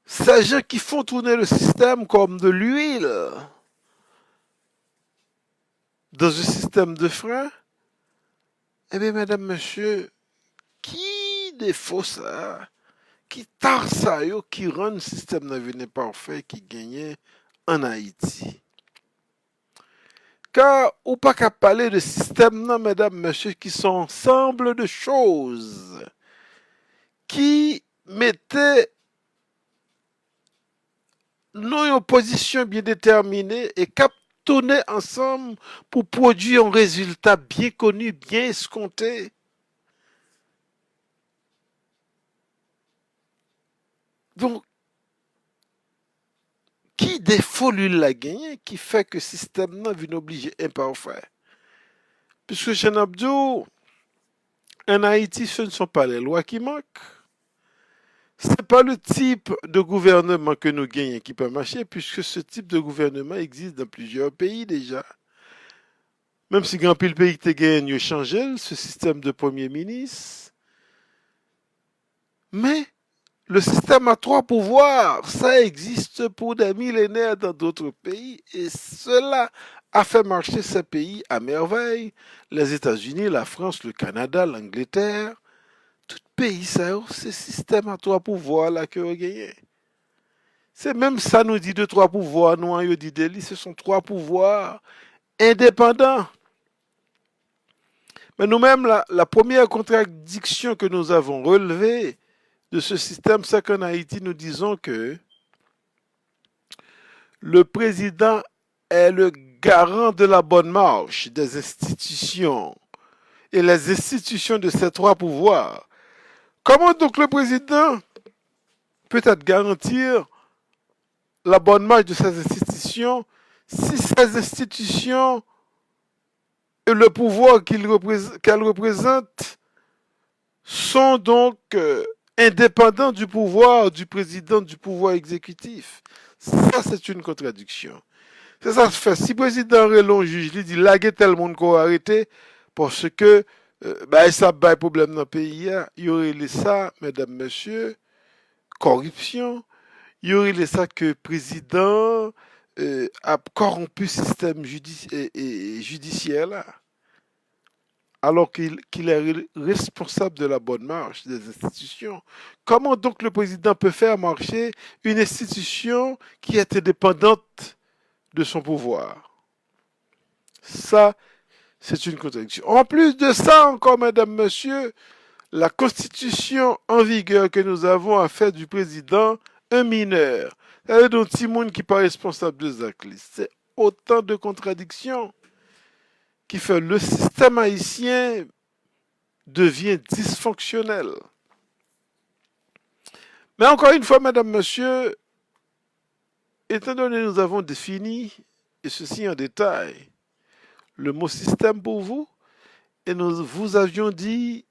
A: Ces gens qui font tourner le système comme de l'huile dans un système de frein, eh bien, mesdames, messieurs, qui défaut ça, qui tard ça, yo, qui rend le système de parfait qui gagne en Haïti. Car, ou pas qu'à parler de système, non, mesdames, messieurs, qui sont ensemble de choses qui mettaient nous une position bien déterminée et cap tourner ensemble pour produire un résultat bien connu, bien escompté. Donc, qui défaut l'huile la gagné, qui fait que le système n'a vient obligé imparfait. Puisque chez Nabdou, en Haïti, ce ne sont pas les lois qui manquent. Ce n'est pas le type de gouvernement que nous gagnons qui peut marcher, puisque ce type de gouvernement existe dans plusieurs pays déjà. Même si grand pile pays te gagne changé ce système de premier ministre. Mais le système à trois pouvoirs, ça existe pour des millénaires dans d'autres pays et cela a fait marcher ces pays à merveille. Les États-Unis, la France, le Canada, l'Angleterre, tout pays ça, c'est système à trois pouvoirs là que vous gagnez. C'est même ça nous dit de trois pouvoirs, nous on dit délit, ce sont trois pouvoirs indépendants. Mais nous-mêmes, la première contradiction que nous avons relevée de ce système, c'est qu'en Haïti, nous disons que le président est le garant de la bonne marche des institutions et les institutions de ces trois pouvoirs. Comment donc le président peut-être garantir la bonne marche de ces institutions si ces institutions et le pouvoir qu'elles représentent sont donc indépendants du pouvoir du président, du pouvoir exécutif. Ça, c'est une contradiction. C'est ça se fait. Si le président relon juge, il dit laguer tel monde qu'on a arrêté parce que ça a problème dans le pays, il y aurait ça, mesdames, messieurs, corruption, il y aurait ça que le président a corrompu le système judiciaire là. Alors qu'il est responsable de la bonne marche des institutions. Comment donc le président peut faire marcher une institution qui est indépendante de son pouvoir? Ça, c'est une contradiction. En plus de ça, encore, mesdames, messieurs, la constitution en vigueur que nous avons a fait du président un mineur. C'est un petit monde qui n'est pas responsable des actes. C'est autant de contradictions qui fait le système haïtien devient dysfonctionnel. Mais encore une fois, mesdames, messieurs, étant donné que nous avons défini, et ceci en détail, le mot système pour vous, et nous vous avions dit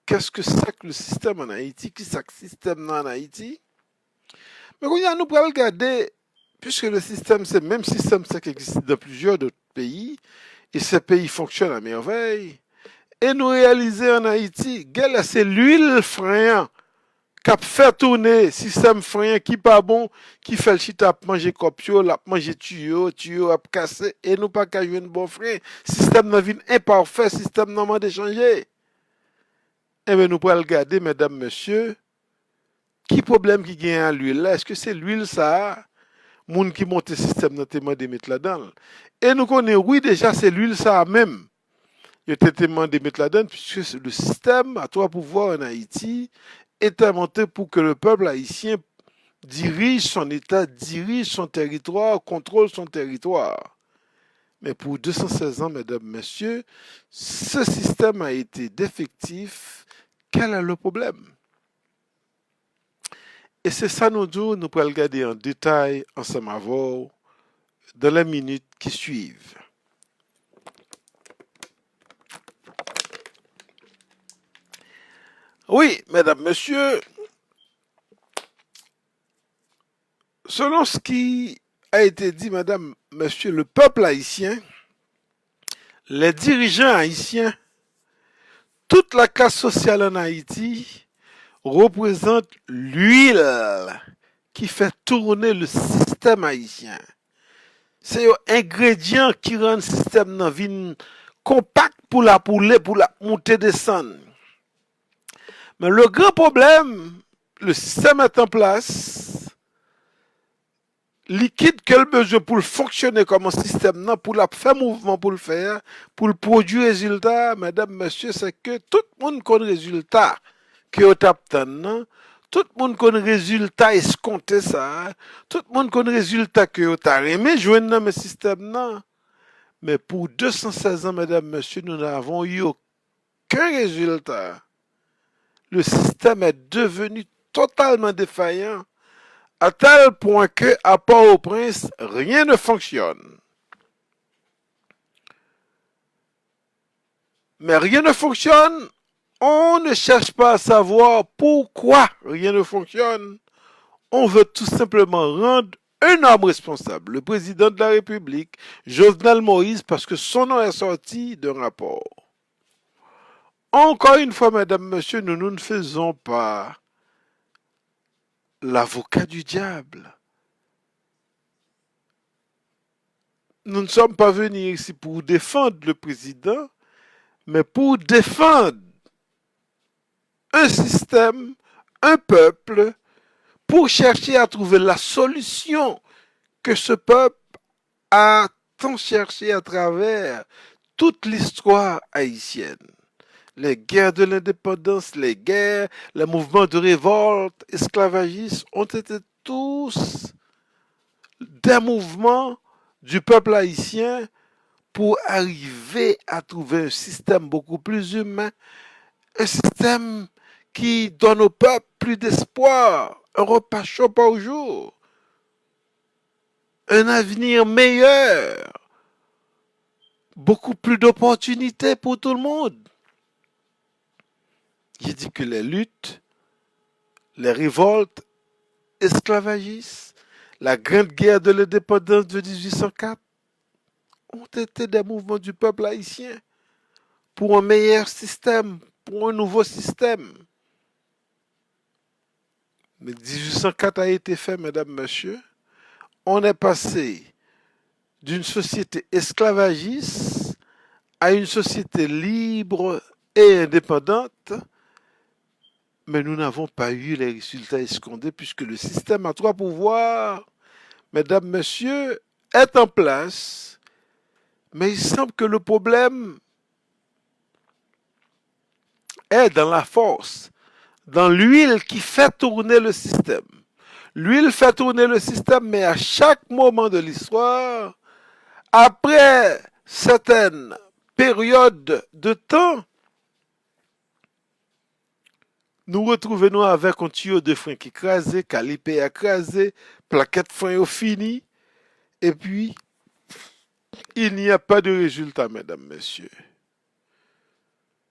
A: qu'est-ce que c'est que le système en Haïti, qui c'est que le système en Haïti. Mais quand nous pourrons regarder, puisque le système, c'est le même système qui existe dans plusieurs d'autres pays, et ces pays fonctionnent à merveille, et nous réaliser en Haïti, c'est l'huile frein qui fait tourner le système frein qui pas bon, qui fait le chita à manger copio, la manger tuyau à casser, et nous pas qu'à jouer un bon frein. Système n'a vie imparfait, système n'a pas d'échanger. Eh bien, nous pourrons regarder, mesdames, messieurs, qui problème qui gagne à l'huile là? Est-ce que c'est l'huile ça? Moun qui monte le système dans témoin de mettre là-dedans. Et nous connaissons, oui, déjà, c'est l'huile ça même. Il était témoin de mettre là-dedans, puisque le système à trois pouvoirs en Haïti est inventé pour que le peuple haïtien dirige son État, dirige son territoire, contrôle son territoire. Mais pour 216 ans, mesdames, messieurs, ce système a été défectif. Quel est le problème? Et c'est ça nous pouvons regarder en détail ensemble avant dans les minutes qui suivent. Oui, mesdames, messieurs, selon ce qui a été dit, mesdames, messieurs, le peuple haïtien, les dirigeants haïtiens, toute la classe sociale en Haïti représente l'huile qui fait tourner le système haïtien. C'est un ingrédient qui rend le système dans vie compact pour la monter descendre. Mais le grand problème, le système est en place, liquide que le besoin pour fonctionner comme un système, non, pour la faire mouvement pour le faire, pour le produire résultat, mesdames, messieurs, c'est que tout le monde connaît résultat que vous obtenez, tout le monde connaît résultat escompté ça, tout le monde connaît résultat que vous avez aimé jouer dans le système, non. Mais pour 216 ans, mesdames, messieurs, nous n'avons eu aucun résultat. Le système est devenu totalement défaillant à tel point que, à Port-au-Prince, rien ne fonctionne. Mais rien ne fonctionne, on ne cherche pas à savoir pourquoi rien ne fonctionne. On veut tout simplement rendre un homme responsable, le président de la République, Jovenel Moïse, parce que son nom est sorti d'un rapport. Encore une fois, mesdames, messieurs, nous ne faisons pas l'avocat du diable. Nous ne sommes pas venus ici pour défendre le président, mais pour défendre un système, un peuple, pour chercher à trouver la solution que ce peuple a tant cherché à travers toute l'histoire haïtienne. Les guerres de l'indépendance, les guerres, les mouvements de révolte esclavagistes ont été tous des mouvements du peuple haïtien pour arriver à trouver un système beaucoup plus humain, un système qui donne au peuple plus d'espoir, un repas chaud par jour, un avenir meilleur, beaucoup plus d'opportunités pour tout le monde. Il dit que les luttes, les révoltes esclavagistes, la grande guerre de l'indépendance de 1804 ont été des mouvements du peuple haïtien pour un meilleur système, pour un nouveau système. Mais 1804 a été fait, mesdames, messieurs. On est passé d'une société esclavagiste à une société libre et indépendante, mais nous n'avons pas eu les résultats escomptés puisque le système à trois pouvoirs, mesdames, messieurs, est en place, mais il semble que le problème est dans la force, dans l'huile qui fait tourner le système. L'huile fait tourner le système, mais à chaque moment de l'histoire, après certaines périodes de temps, nous retrouvons avec un tuyau de frein qui écrasé, calipé écrasé, plaquette frein fini, et puis il n'y a pas de résultat, mesdames, messieurs.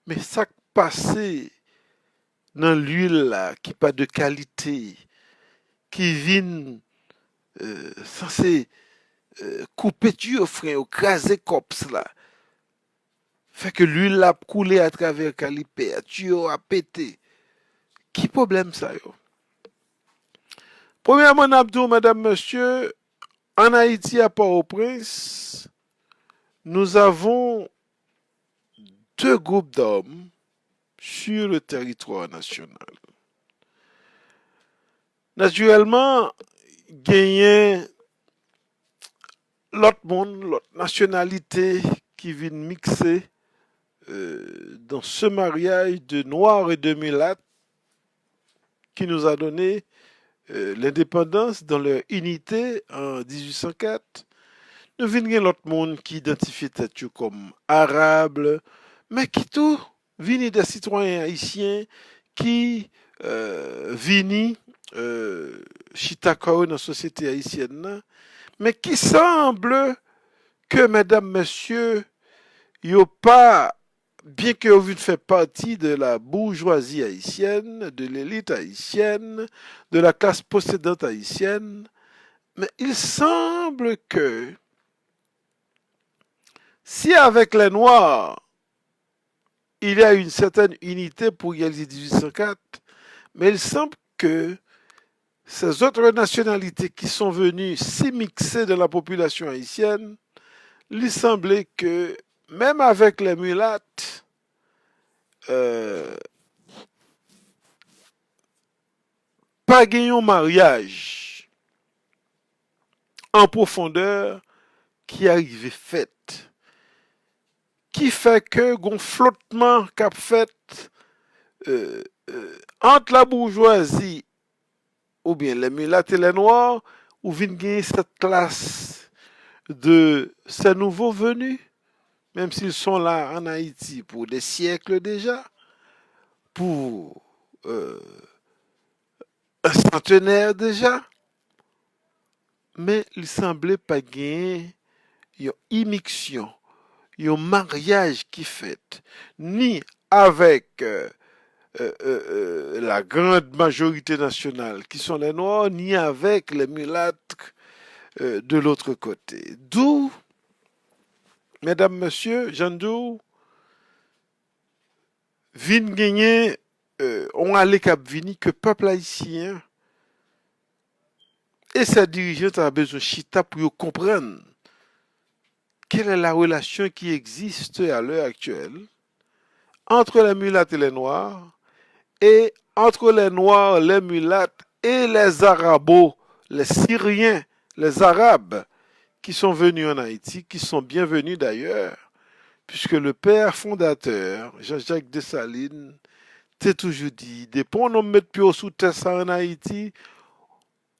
A: Mais ça passé dans l'huile là, qui pas de qualité, qui vient censé couper tuyau frein, écraser cops là, fait que l'huile a coulé à travers le calipé, tuyau a pété. Qui problème ça yo? Premièrement, Abdou, madame, monsieur, en Haïti, à Port-au-Prince, nous avons deux groupes d'hommes sur le territoire national. Naturellement, gagné l'autre monde, l'autre nationalité qui vient mixer dans ce mariage de noirs et de mulâtres qui nous a donné l'indépendance dans leur unité en 1804. Nous venons l'autre monde qui identifie tête comme arabe, mais qui tout vini des citoyens haïtiens qui vini chitako dans la société haïtienne, mais qui semble que, mesdames, messieurs, yo pas, bien que vous fait partie de la bourgeoisie haïtienne, de l'élite haïtienne, de la classe possédante haïtienne, mais il semble que si avec les Noirs, il y a une certaine unité pour réaliser 1804, mais il semble que ces autres nationalités qui sont venues s'immiscer dans la population haïtienne, il semblait que même avec les mulâtres, pas gagnon mariage en profondeur qui arrivait fait, qui fait que gon flottement qu'a fait entre la bourgeoisie ou bien les mulâtres et les noirs, ou vient gagner cette classe de ces nouveaux venus, même s'ils sont là en Haïti pour des siècles déjà, pour un centenaire déjà, mais il semblait pas gagner une immixtion, un mariage qui fait ni avec la grande majorité nationale qui sont les Noirs, ni avec les mulâtres de l'autre côté. D'où, mesdames, messieurs, Jandou, vin gagner, on a les cap vini que peuple haïtien et sa dirigeante a besoin de chita pour comprendre quelle est la relation qui existe à l'heure actuelle entre les mulâtres et les noirs, et entre les noirs, les mulâtres et les arabos, les syriens, les arabes qui sont venus en Haïti, qui sont bienvenus d'ailleurs, puisque le père fondateur, Jean-Jacques Dessalines, t'a toujours dit, des ponts nous mettent plus sous terre en Haïti,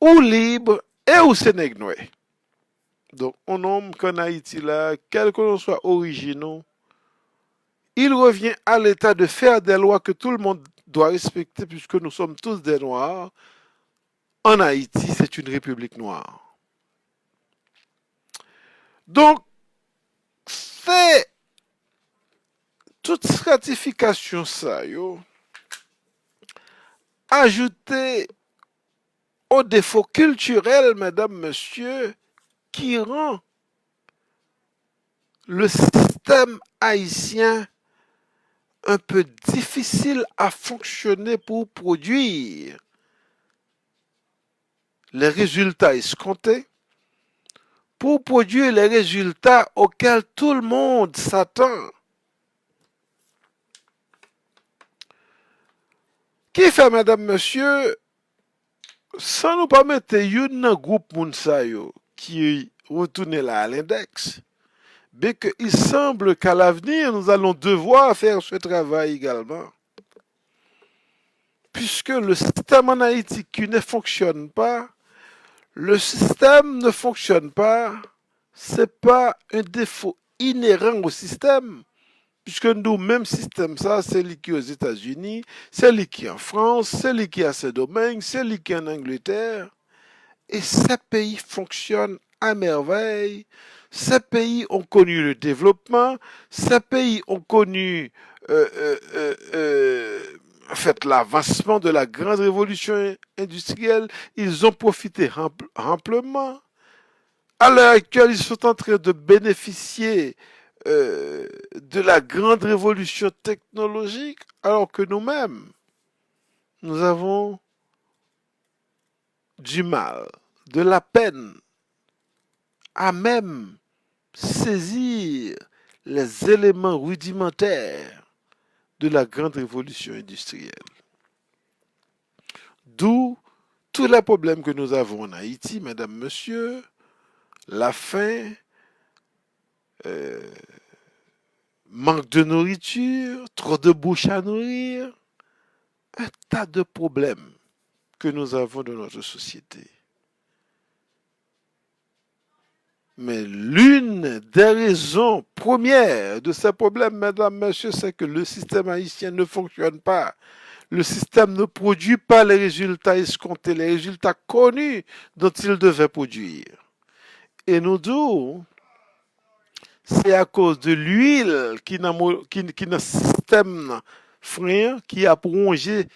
A: ou libre et ou sénégnois. Donc, on nomme qu'en Haïti, là, quel que l'on soit originaux, il revient à l'État de faire des lois que tout le monde doit respecter puisque nous sommes tous des Noirs. En Haïti, c'est une république noire. Donc, c'est toute stratification ça, yo, ajouté aux défauts culturels, mesdames, messieurs, qui rend le système haïtien un peu difficile à fonctionner pour produire les résultats escomptés, pour produire les résultats auxquels tout le monde s'attend. Qui fait, mesdames, messieurs, sans nous permettre un groupe Mounsayo qui retourne là à l'index, bien qu'il semble qu'à l'avenir, nous allons devoir faire ce travail également. Puisque le système en Haïti qui ne fonctionne pas, le système ne fonctionne pas, c'est pas un défaut inhérent au système, puisque nous, même système ça, c'est lui qui est aux États-Unis, c'est lui qui est en France, c'est lui qui est à ses domaines, c'est lui qui est en Angleterre, et ces pays fonctionnent à merveille. Ces pays ont connu le développement, ces pays ont connu en fait, l'avancement de la grande révolution industrielle. Ils ont profité amplement. À l'heure actuelle, ils sont en train de bénéficier de la grande révolution technologique, alors que nous-mêmes, nous avons du mal, de la peine à même saisir les éléments rudimentaires de la grande révolution industrielle. D'où tous les problèmes que nous avons en Haïti, mesdames, messieurs, la faim, manque de nourriture, trop de bouche à nourrir, un tas de problèmes que nous avons dans notre société. Mais l'une des raisons premières de ces problèmes, mesdames, messieurs, c'est que le système haïtien ne fonctionne pas. Le système ne produit pas les résultats escomptés, les résultats connus dont il devait produire. Et nous disons, c'est à cause de l'huile qui dans le système frein qui a prolongé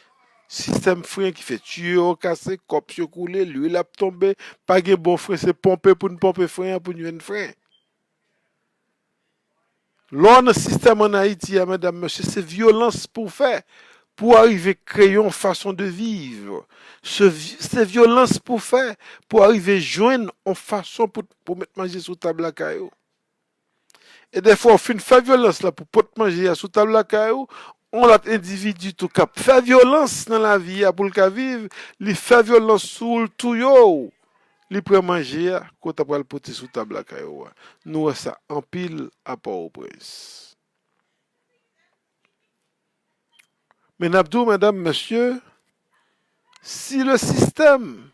A: système frein qui fait tuyau cassé, cop coulé, l'huile a tombé, pas de bon frein, c'est pomper pour une pomper frein pour une frein. Là, le système en Haïti, mesdames, messieurs, c'est violence pour arriver à créer une façon de vivre. C'est violence pour arriver à joindre une façon pour mettre manger sous table à caillou. Et des fois, on fait violence là pour pas manger sous table à caillou. On l'a individu tout cap fait violence dans la vie pour le vivre, il fait violence sous le tuyau. Il peut manger quand on le poter sous table à caillou. Nous ça en pile à Port-au-Prince. Mais Nabdou, mesdames, messieurs, si le système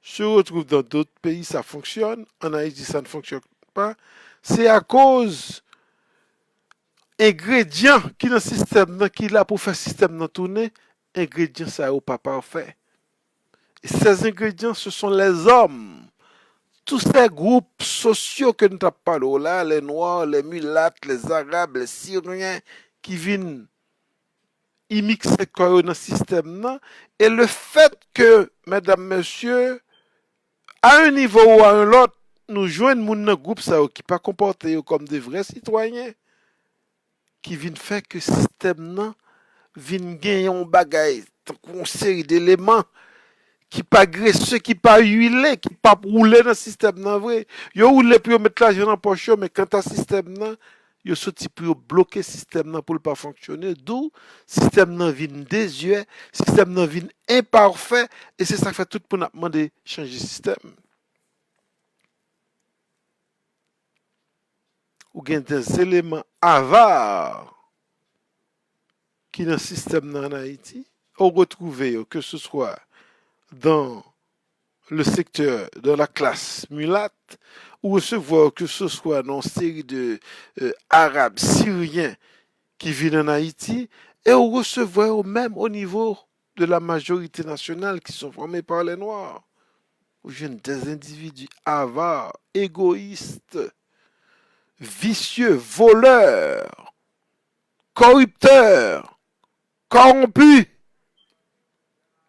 A: se retrouve dans d'autres pays, ça fonctionne. En Haïti, ça ne fonctionne pas. C'est à cause ingrédients qui dans le système, qui là pour faire le système tourner, ingrédients ça n'est pas parfait. Et ces ingrédients, ce sont les hommes. Tous ces groupes sociaux que nous avons parlé là, les Noirs, les Mulattes, les Arabes, les Syriens, qui viennent y mixer dans le système. Et le fait que, mesdames, messieurs, à un niveau ou à un autre, nous joignons un groupe ça, qui ne pas comporter comme des vrais citoyens, qui viennent faire que le système vienne gagner un bagage, une série d'éléments qui pas graisseux, qui pas huilé, qui pas roulé dans le système nan vrai. Yo roulé pour mettre l'argent dans poche, mais quand le système nan, yo sorti pour bloquer le système nan pour ne pas fonctionner. D'où le système nan vient désuet, le système nan vient imparfait, et c'est ça qui fait tout pour nous demander de changer le système. Ou bien des éléments avares qui dans le système nan en Haïti, on retrouve que ce soit dans le secteur de la classe mulatte, ou recevoir que ce soit dans une série de Arabes, Syriens qui vivent en Haïti, et ou recevoir même au niveau de la majorité nationale qui sont formés par les Noirs. Ou viennent des individus avares, égoïstes, vicieux, voleurs, corrupteurs, corrompus.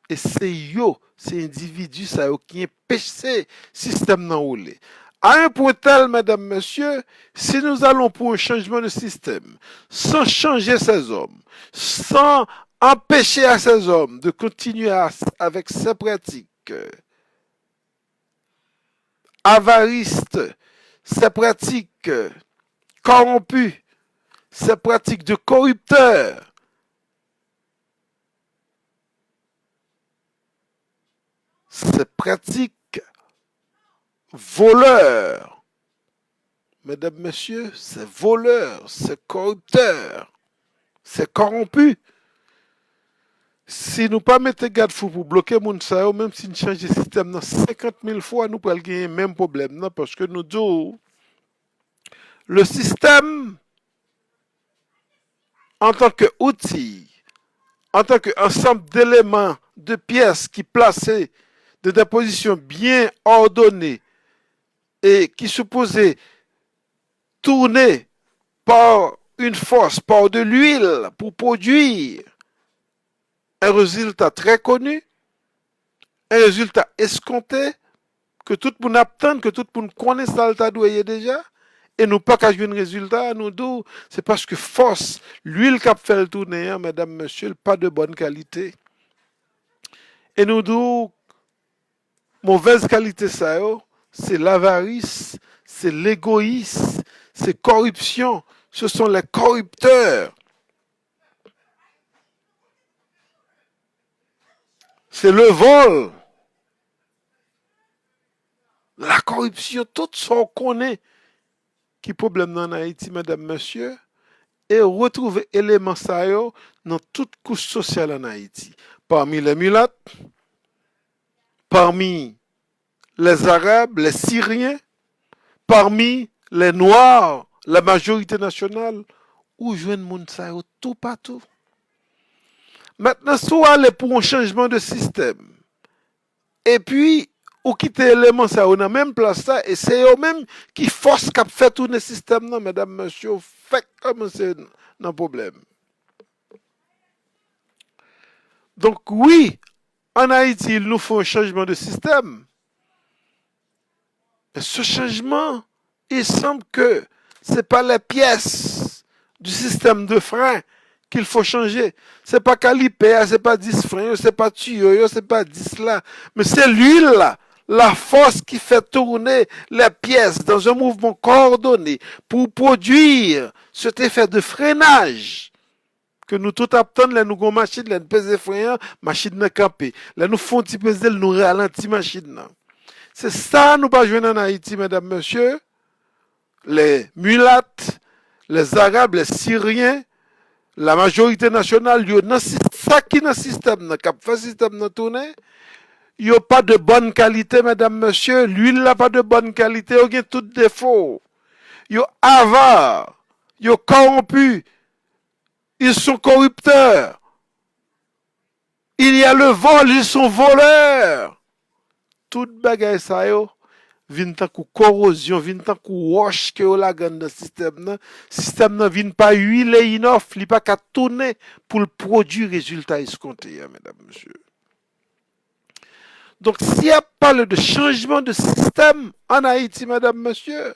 A: Et c'est yo, ces individus, ça qui empêché le système d'enrouler. À un point tel, mesdames, messieurs, si nous allons pour un changement de système, sans changer ces hommes, sans empêcher à ces hommes de continuer avec ces pratiques avaristes, ces pratiques corrompues, ces pratiques de corrupteurs, ces pratiques voleurs, mesdames, messieurs, ces voleurs, ces corrupteurs, ces corrompus. Si nous pas mettons garde-fou pour bloquer moun sa, même si nous changeons le système 50 000 fois, nous pourrons gagner le même problème, parce que nous disons, le système, en tant qu'outil, en tant qu'ensemble d'éléments, de pièces qui placées dans des positions bien ordonnées et qui supposaient tourner par une force, par de l'huile pour produire un résultat très connu, un résultat escompté, que tout le monde attend, que tout le monde connaît ça déjà, et nous pas qu'à jouer un résultat, nous d'où c'est parce que force, l'huile qui a fait le tourner, mesdames, messieurs, pas de bonne qualité. Et nous d'où mauvaise qualité ça, c'est l'avarice, c'est l'égoïsme, c'est corruption, ce sont les corrupteurs. C'est le vol. La corruption, tout ce qu'on connaît qui problème en Haïti, mesdames, messieurs, et retrouver éléments ça yo dans toute couche sociale en Haïti. Parmi les mulattes, parmi les Arabes, les Syriens, parmi les Noirs, la majorité nationale, où joignent moun sa yo tout partout. Maintenant, soit aller pour un changement de système, et puis, ou quitter l'élément ça, on a même place ça, et c'est eux-mêmes qui forcent qu'à faire tourner le système, non, mesdames, messieurs, fait comme c'est un problème. Donc, oui, en Haïti, il nous faut un changement de système. Mais ce changement, il semble que ce n'est pas les pièces du système de frein qu'il faut changer. Ce n'est pas caliper, ce n'est pas 10 freins, ce n'est pas tuyau, ce n'est pas 10 là. Mais c'est l'huile là, la force qui fait tourner les pièces dans un mouvement coordonné pour produire cet effet de freinage que nous tout attendons, là nous avons machine, là nous pesons frein, machine n'a campé. Là nous font petit peser, nous ralentit machine. C'est ça nous pas jouer en Haïti, mesdames, messieurs. Les mulattes, les Arabes, les Syriens, la majorité nationale, ça qui dans le système, qui fait le système tourner, il n'y a pas de bonne qualité, mesdames, messieurs. L'huile n'a pas de bonne qualité, il y a tout défaut. Il y a avare, il y a corrompu, ils sont corrupteurs. Il y a le vol, ils sont voleurs. Tout bagaille ça yo, vin tant que corrosion, vin tant que wash que la gagne dans système nan vin pas huile inoff, li pas qu'à tourner pour le produire résultat escompté, mesdames, messieurs. Donc, s'il y a parle de changement de système en Haïti, mesdames, messieurs,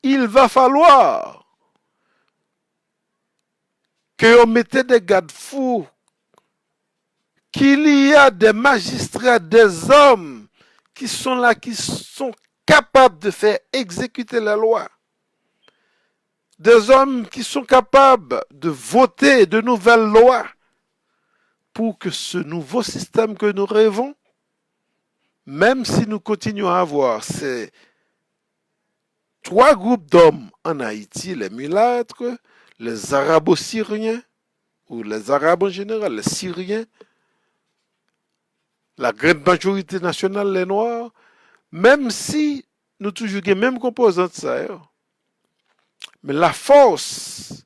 A: il va falloir que on mette des garde-fous, qu'il y a des magistrats, des hommes qui sont là, qui sont capables de faire exécuter la loi. Des hommes qui sont capables de voter de nouvelles lois pour que ce nouveau système que nous rêvons, même si nous continuons à avoir ces 3 groupes d'hommes en Haïti, les mulâtres, les arabo-syriens, ou les arabes en général, les syriens, la grande majorité nationale, les noirs, même si nous toujours les mêmes composantes, ça, mais la force,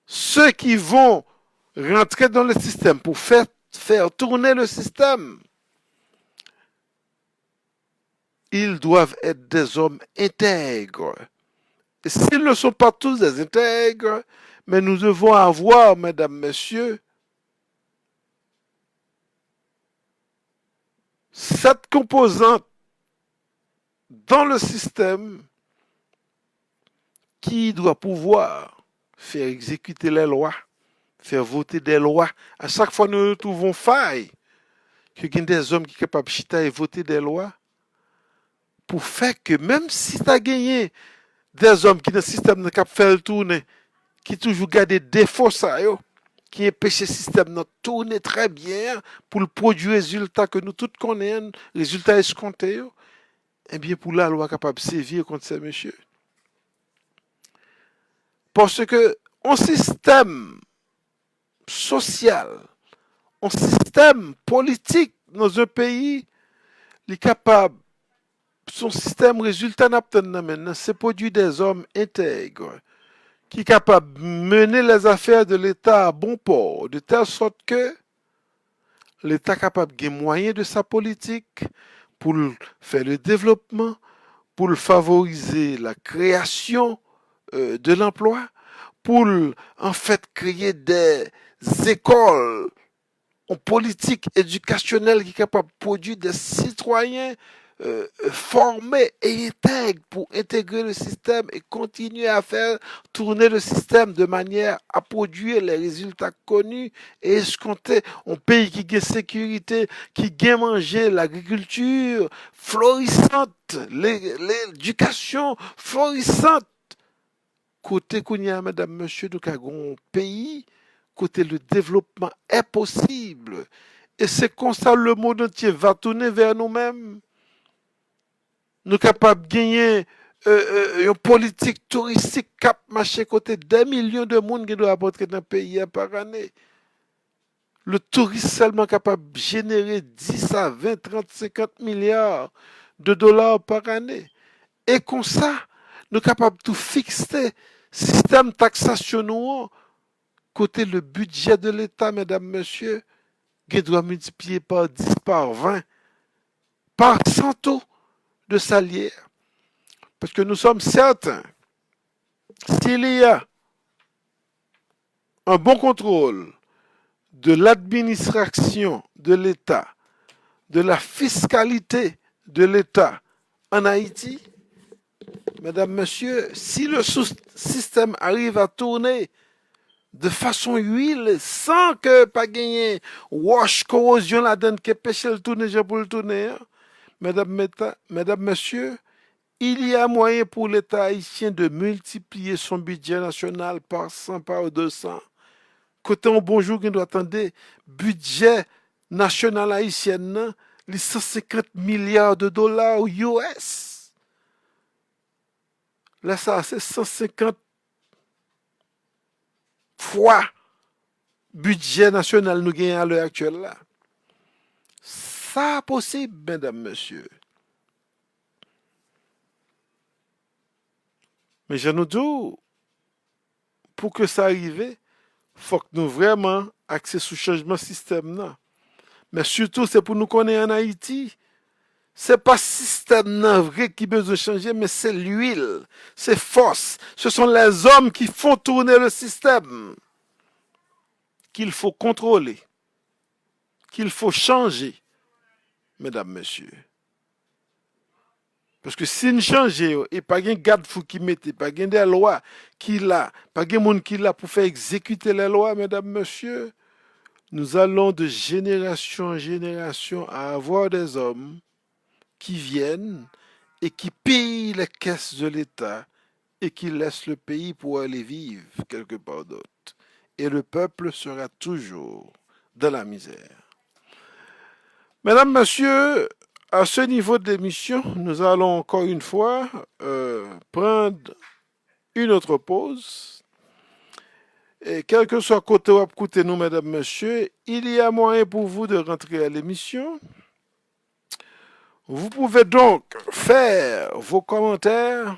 A: ceux qui vont rentrer dans le système pour faire tourner le système, ils doivent être des hommes intègres. Et s'ils ne sont pas tous des intègres, mais nous devons avoir, mesdames, messieurs, cette composante dans le système qui doit pouvoir faire exécuter les lois, faire voter des lois. À chaque fois, nous trouvons faille qu'il y a des hommes qui sont capables de chita et voter des lois pour faire que même si tu as gagné des hommes qui dans le système ne cap faire le tourner, qui toujours gardent des défauts ça yo, qui empêchent le système de tourner très bien pour le produire résultat que nous tous connaissons, résultat escompté, eh bien pour la loi capable de sévir contre ces messieurs. Parce que un système social, un système politique dans un pays, il est capable, son système résultat maintenant, c'est produit des hommes intègres, qui est capable de mener les affaires de l'État à bon port, de telle sorte que l'État est capable de gagner moyen de sa politique pour faire le développement, pour favoriser la création de l'emploi, pour en fait créer des écoles en politique éducationnelle qui est capable de produire des citoyens formés et intègres pour intégrer le système et continuer à faire tourner le système de manière à produire les résultats connus et escomptés. Un pays qui gagne sécurité, qui gagne manger, l'agriculture florissante, l'éducation florissante. Côté Kounia, mesdames, messieurs, nous avons un pays, côté le développement est possible. Et c'est comme ça le monde entier va tourner vers nous-mêmes. nous capables de gagner une politique touristique cap marché côté des millions de monde qui doivent apporter dans le pays par année. Le tourisme seulement capable de générer 10 à 20, 30, 50 milliards de dollars par année. Et comme ça, nous sommes capables de tout fixer système de taxation côté le budget de l'État, mesdames, messieurs, qui doit multiplier par 10, par 20, par centaines de salaires. Parce que nous sommes certains, s'il y a un bon contrôle de l'administration de l'État, de la fiscalité de l'État en Haïti, mesdames, messieurs, si le système arrive à tourner de façon huile, sans que pas gagner wash corrosion là-dedans, que pêcher le tourner, j'ai pour le tourner, hein. Mesdames, messieurs, il y a moyen pour l'État haïtien de multiplier son budget national par 100, par 200. Côté un bonjour qui doit attendre, budget national haïtien, les 150 milliards de dollars US. Là, ça, c'est 150 fois budget national nous gagnons à l'heure actuelle là. Ça possible, mesdames, messieurs. Mais je nous dis, pour que ça arrive, il faut que nous vraiment axer sur le changement système là. Mais surtout, c'est pour nous connaître en Haïti. C'est pas le système vrai qui besoin changer, mais c'est l'huile, c'est force. Ce sont les hommes qui font tourner le système qu'il faut contrôler, qu'il faut changer, mesdames, messieurs. Parce que si nous changeons, et pas de garde-fou qui mette, pas de des lois qui l'a, pas de monde qui l'a pour faire exécuter les lois, mesdames, messieurs, nous allons de génération en génération à avoir des hommes qui viennent et qui payent les caisses de l'État et qui laissent le pays pour aller vivre quelque part d'autre. Et le peuple sera toujours dans la misère. Mesdames, messieurs, à ce niveau de l'émission, nous allons encore une fois prendre une autre pause. Et quel que soit côté ou côté nous, mesdames, messieurs, il y a moyen pour vous de rentrer à l'émission. Vous pouvez donc faire vos commentaires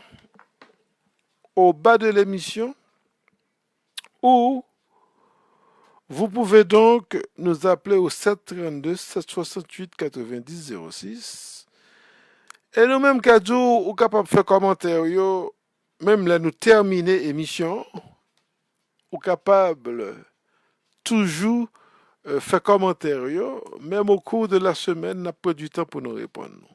A: au bas de l'émission ou vous pouvez donc nous appeler au 732 768 90 06. Et nous-mêmes, Kadjou, ou capable de faire commentaire, même là nous terminer l'émission, ou capable toujours faire commentaire, même au cours de la semaine, n'a pas du temps pour nous répondre.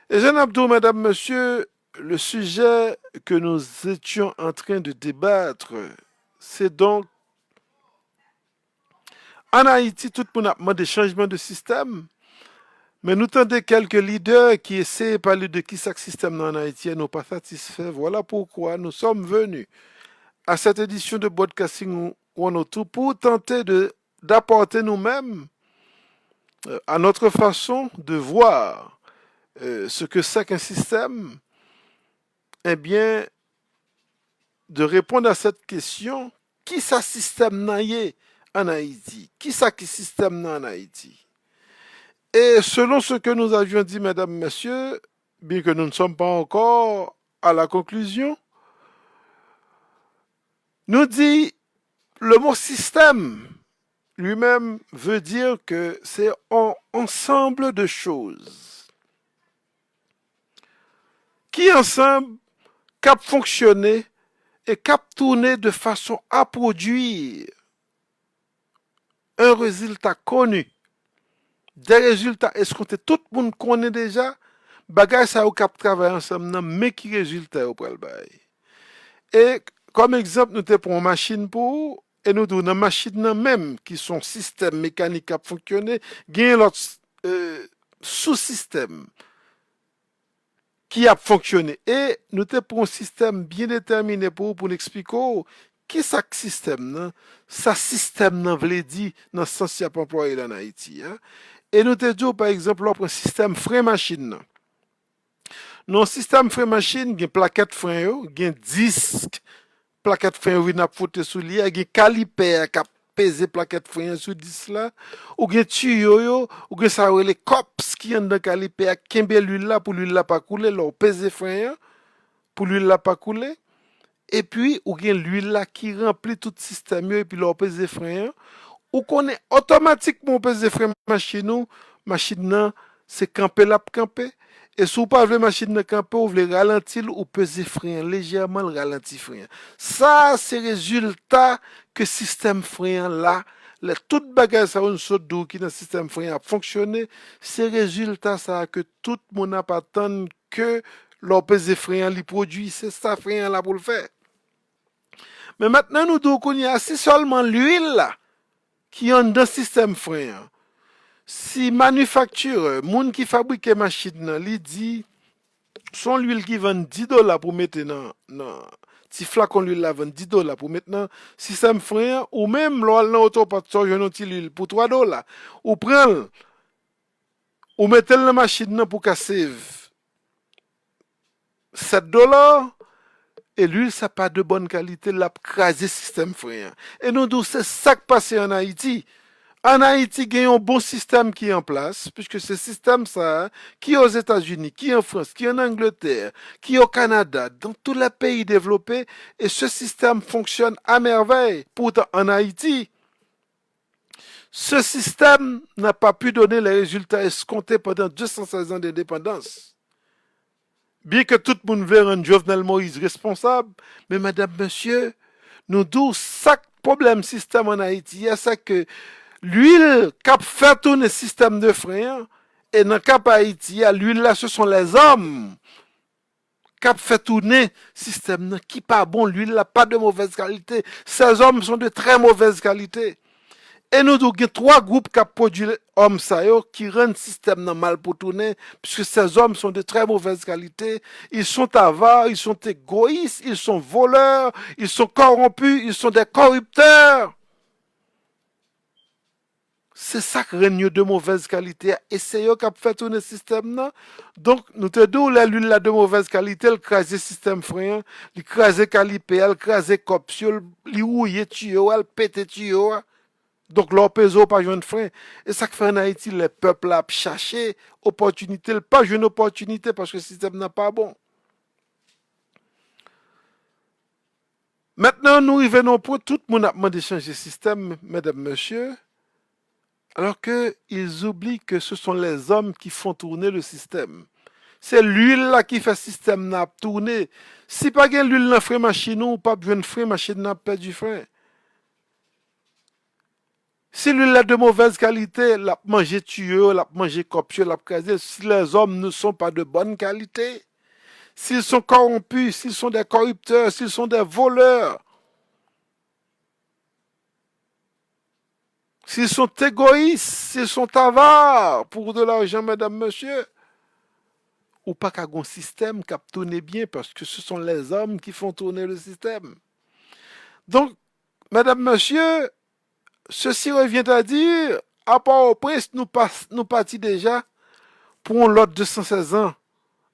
A: Et Jean Abdou, mesdames, messieurs, le sujet que nous étions en train de débattre, c'est donc en Haïti, tout le monde a demandé changement de système, mais nous tendons quelques leaders qui essaient de parler de qui ça système en Haïti et nous pas satisfaits. Voilà pourquoi nous sommes venus à cette édition de Broadcasting 102 pour tenter d'apporter nous-mêmes à notre façon de voir ce que c'est qu'un système, eh bien, de répondre à cette question, qui ça système naïe en Haïti? Qui ça qui système en Haïti? Et selon ce que nous avions dit, mesdames, messieurs, bien que nous ne sommes pas encore à la conclusion, nous dit le mot système lui-même veut dire que c'est un ensemble de choses qui ensemble cap fonctionner et cap tourner de façon à produire un résultat connu, des résultats escomptés. Tout le monde connaît déjà, bagay ça ou cap travailler ensemble, mais qui résultat au pral bay. Et comme exemple, nous te prenons machine pour, et nous donnons machine même qui sont système mécanique à fonctionner, gagne l'autre sous-système qui a fonctionné. Et nous te prenons un système bien déterminé pour nous expliquer qui ça système nan, ça système nan vle di dans sens y a employé en Haïti. Hein? Et nous te disons par exemple un système frein machine nan. Non système frein machine, gen plaquette frein yo, gen disque plaquette frein yo n'a fote sou li, gen caliper qui pèse plaquette frein sous disque là, ou gen tuyau yo, ou gen ça les cops qui en dans caliper kembe l'huile là pour l'huile là pas couler, là pèse frein yo, pour l'huile là pas couler. Et puis, ou gen l'huile là qui remplit tout le système yo, et puis là pèse frein yo. Ou connaît automatiquement pèse frein machine nan, c'est camper la camper. Et si vous pas voulez machine de camper, vous voulez ralentir ou peser frein, légèrement le ralenti frein. Ça, c'est résultat que système frein là, toute bagage ça une saute d'eau qui dans le système frein a fonctionné, c'est résultat ça que tout le monde n'a pas attendu que leur peser frein li produit, c'est ça frein là pour le faire. Mais maintenant nous devons connaître c'est seulement l'huile là qui est dans le système frein. Si manufacture, moun qui fabrique machine nan, li dit son l'huile qui vend $10 pour mettre dans petit flacon l'huile la vend $10 pour mettre dans système frein ou même l'huile dans autopat so une autre l'huile pour $3 ou prend ou mettre dans machine nan pour qu'à save $7 et l'huile ça pas de bonne qualité l'a craser système frein. Et nous donc c'est ça qui passe en Haïti. En Haïti, il y a un bon système qui est en place, puisque ce système, ça, qui est aux États-Unis, qui est en France, qui est en Angleterre, qui est au Canada, dans tous les pays développés, et ce système fonctionne à merveille. Pourtant, en Haïti, ce système n'a pas pu donner les résultats escomptés pendant 216 ans d'indépendance. Bien que tout le monde veuille rendre Jovenel Moïse responsable, mais madame, monsieur, nous douce chaque problème système en Haïti, il y a ça que l'huile qui fait tourner le système de frein, et dans le cas Haïti, l'huile là, ce sont les hommes qui fait tourner le système qui pas bon, l'huile là, pas de mauvaise qualité. Ces hommes sont de très mauvaise qualité. Et nous avons trois groupes qui produisent les hommes qui rendent le système mal pour tourner, puisque ces hommes sont de très mauvaise qualité. Ils sont avares, ils sont égoïstes, ils sont voleurs, ils sont corrompus, ils sont des corrupteurs. C'est ça qui règne de mauvaise qualité. Et c'est eux qui ont fait tourner le système. Non? Donc, nous te disons, l'huile là de mauvaise qualité, elle crase le système frein, elle crase le caliper, elle crase le copsule, elle rouille le tuyau, elle pète le tuyau. Donc, leur peso pas jouer de frein. Et ça qui fait en Haïti, le peuple a cherché opportunité, pas jouer une opportunité parce que le système n'est pas bon. Maintenant, nous revenons pour tout le monde a demandé de changer le système, mesdames, messieurs. Alors qu'ils oublient que ce sont les hommes qui font tourner le système. C'est l'huile là qui fait le système tourner. Si pas de l'huile dans le frein machine ou pas besoin de frein machine n'a pas du frein. Si l'huile est de mauvaise qualité, la manger tuyau, la manger copieux, la crasé. Si les hommes ne sont pas de bonne qualité, s'ils sont corrompus, s'ils sont des corrupteurs, s'ils sont des voleurs, s'ils sont égoïstes, s'ils sont avares pour de l'argent, mesdames, messieurs, ou pas qu'à un système qui tourne bien parce que ce sont les hommes qui font tourner le système. Donc, mesdames, messieurs, ceci revient à dire, à part au prince, nous partis déjà pour l'autre 216 ans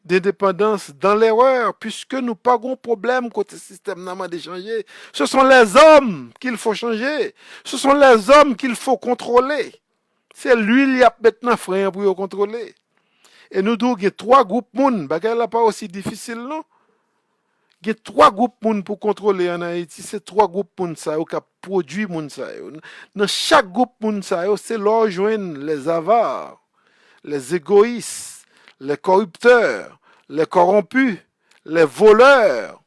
A: d'indépendance dans l'erreur, puisque nous pas de problème côté système n'a de changer. Ce sont les hommes qu'il faut changer. Ce sont les hommes qu'il faut contrôler. C'est lui qui a maintenant frein pour contrôler. Et nous devons trois groupes moun. Bagay la pas aussi difficile, non? Il y a trois groupes moun pour contrôler en Haïti. C'est trois groupes moun sa yo qui produit moun sa yo. Dans chaque groupe moun sa yo, c'est là joindre les avares, les égoïstes, les corrupteurs, les corrompus, les voleurs.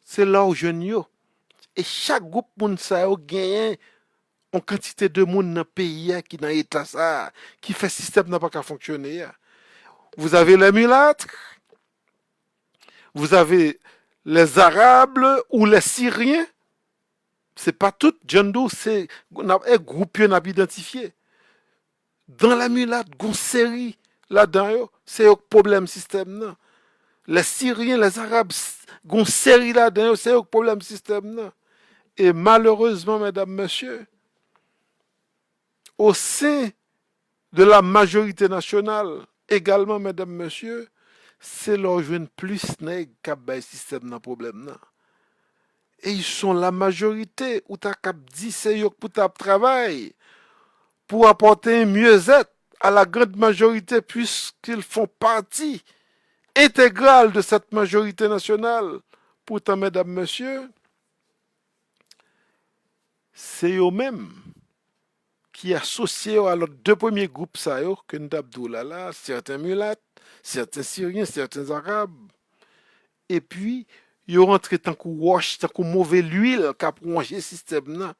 A: C'est là où je yo. Et chaque groupe moun sa yo gagne en quantité de monde dans le pays qui dans l'état ça, qui fait système n'a pas qu'à fonctionner. Vous avez les mulâtres, vous avez les Arabes ou les Syriens. C'est pas tout, John Doe, c'est un groupe qu'on a identifié. Dans la mulâtre, il y a une série là-dedans, c'est un problème système. Non? Les Syriens, les Arabes, il y a une série là-dedans, c'est un problème système. Non? Et malheureusement, mesdames, messieurs, au sein de la majorité nationale, également, mesdames, messieurs, c'est leur joindre plus nèg qui bay système dans problème là. Et ils sont la majorité ou t'as cap dit c'est yo pour ta travail pour apporter un mieux-être à la grande majorité puisqu'ils font partie intégrale de cette majorité nationale. Pourtant, mesdames, messieurs, c'est eux-mêmes qui associés à leurs deux premiers groupes ça que nous avons là, certains mulattes, certains Syriens, certains Arabes. Et puis, ils rentré tant qu'on wash, tant qu'on mauvais l'huile qui a plongé le système là,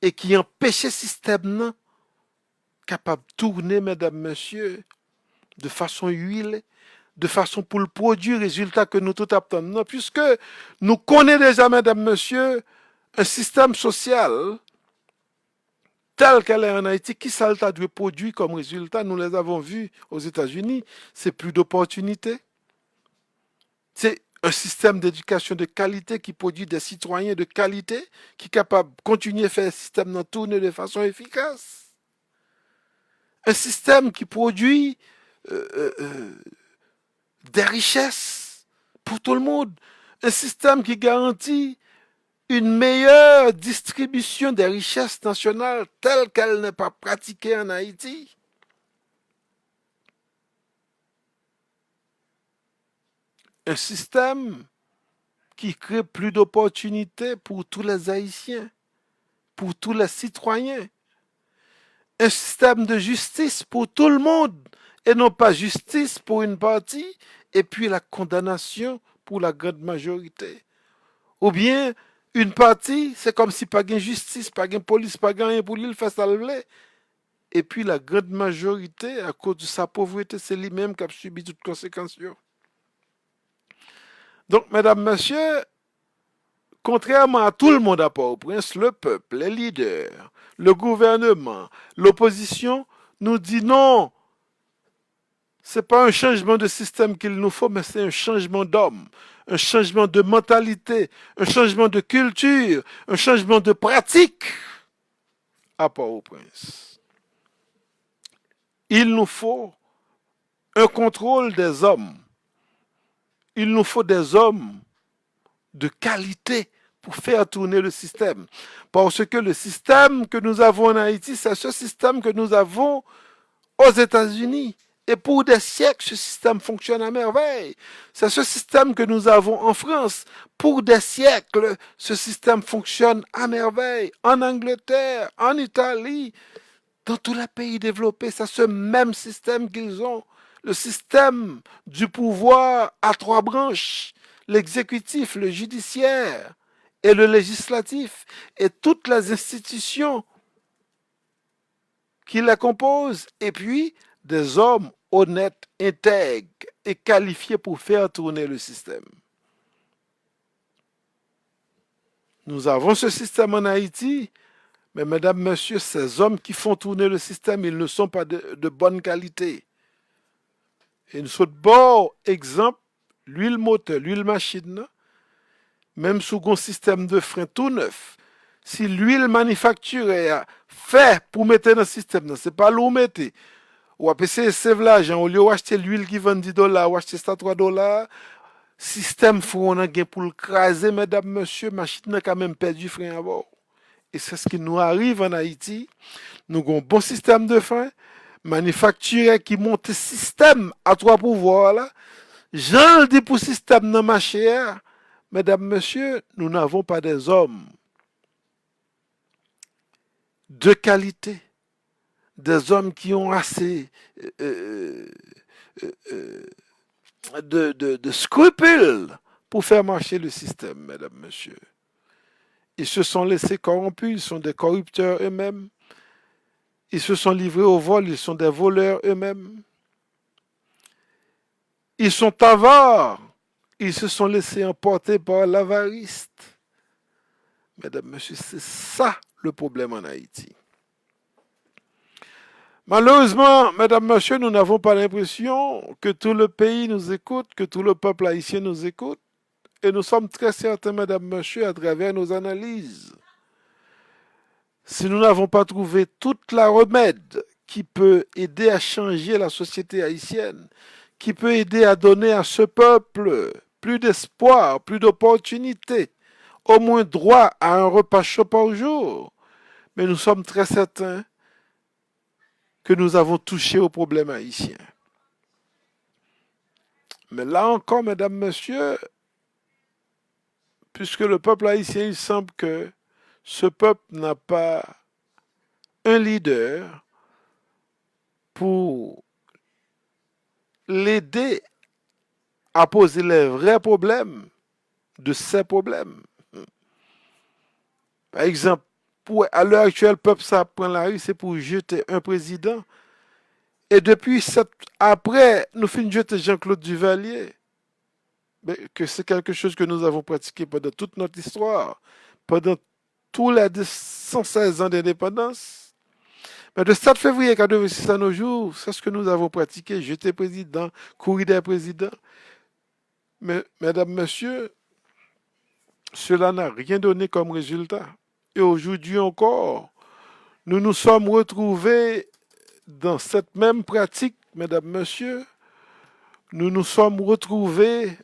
A: et qui empêchait le système là, capable de tourner, mesdames, messieurs, de façon huilée, de façon pour le produit, résultat que nous tout attendons, puisque nous connaissons déjà, mesdames, messieurs, un système social tel qu'elle est en Haïti, qui ça a dû produire comme résultat, nous les avons vus aux États-Unis, c'est plus d'opportunités. C'est un système d'éducation de qualité qui produit des citoyens de qualité, qui est capable de continuer à faire le système tourner de façon efficace. Un système qui produit des richesses pour tout le monde. Un système qui garantit une meilleure distribution des richesses nationales telle qu'elle n'est pas pratiquée en Haïti. Un système qui crée plus d'opportunités pour tous les Haïtiens, pour tous les citoyens. Un système de justice pour tout le monde et non pas justice pour une partie et puis la condamnation pour la grande majorité. Ou bien une partie, c'est comme si pas de justice, pas de police, pas de rien pour lui, il fait ça le voulait. Et puis la grande majorité, à cause de sa pauvreté, c'est lui-même qui a subi toutes conséquences. Donc, mesdames, messieurs, contrairement à tout le monde à Port-au-Prince, le peuple, les leaders, le gouvernement, l'opposition nous dit non, c'est pas un changement de système qu'il nous faut, mais c'est un changement d'homme, un changement de mentalité, un changement de culture, un changement de pratique à Port-au-Prince. Il nous faut un contrôle des hommes. Il nous faut des hommes de qualité pour faire tourner le système. Parce que le système que nous avons en Haïti, c'est ce système que nous avons aux États-Unis. Et pour des siècles, ce système fonctionne à merveille. C'est ce système que nous avons en France. Pour des siècles, ce système fonctionne à merveille. En Angleterre, en Italie, dans tous les pays développés, c'est ce même système qu'ils ont. Le système du pouvoir à trois branches. L'exécutif, le judiciaire et le législatif. Et toutes les institutions qui la composent. Et puis, des hommes honnêtes, intègres et qualifiés pour faire tourner le système. Nous avons ce système en Haïti, mais mesdames, messieurs, ces hommes qui font tourner le système, ils ne sont pas de bonne qualité. Et nous sommes bon exemple, l'huile moteur, l'huile machine, même sous un système de frein tout neuf, si l'huile manufacturée a fait pour mettre dans le système, ce n'est pas l'eau mettez. Ou après c'est l'argent, au lieu d'acheter l'huile qui vend 10 dollars, ou acheter ça 3 dollars, système on a gain pour le craser, mesdames, messieurs, machine a quand même perdu frein à bord. Et c'est ce qui nous arrive en Haïti. Nous avons un bon système de frein, manufacturier qui monte le système à trois pouvoirs là. Jean le dit pour système dans ma chère, mesdames, messieurs, nous n'avons pas des hommes de qualité, des hommes qui ont assez de scrupules pour faire marcher le système, mesdames, messieurs. Ils se sont laissés corrompus, ils sont des corrupteurs eux-mêmes. Ils se sont livrés au vol, ils sont des voleurs eux-mêmes. Ils sont avares, ils se sont laissés emporter par l'avarice. Mesdames, messieurs, c'est ça le problème en Haïti. Malheureusement, mesdames, messieurs, nous n'avons pas l'impression que tout le pays nous écoute, que tout le peuple haïtien nous écoute. Et nous sommes très certains, mesdames, messieurs, à travers nos analyses. Si nous n'avons pas trouvé toute la remède qui peut aider à changer la société haïtienne, qui peut aider à donner à ce peuple plus d'espoir, plus d'opportunités, au moins droit à un repas chaud par jour. Mais nous sommes très certains que nous avons touché au problème haïtien. Mais là encore, mesdames, messieurs, puisque le peuple haïtien, il semble que ce peuple n'a pas un leader pour l'aider à poser les vrais problèmes de ces problèmes. Par exemple, à l'heure actuelle, le peuple ça prend la rue, c'est pour jeter un président. Et depuis après, nous finissons de jeter Jean-Claude Duvalier, que c'est quelque chose que nous avons pratiqué pendant toute notre histoire, pendant tous les 116 ans d'indépendance. Mais de 7 février 1986 à nos jours, c'est ce que nous avons pratiqué, jeter président, courir des présidents. Mais, mesdames, messieurs, cela n'a rien donné comme résultat. Et aujourd'hui encore, nous nous sommes retrouvés dans cette même pratique, mesdames, messieurs. Nous nous sommes retrouvés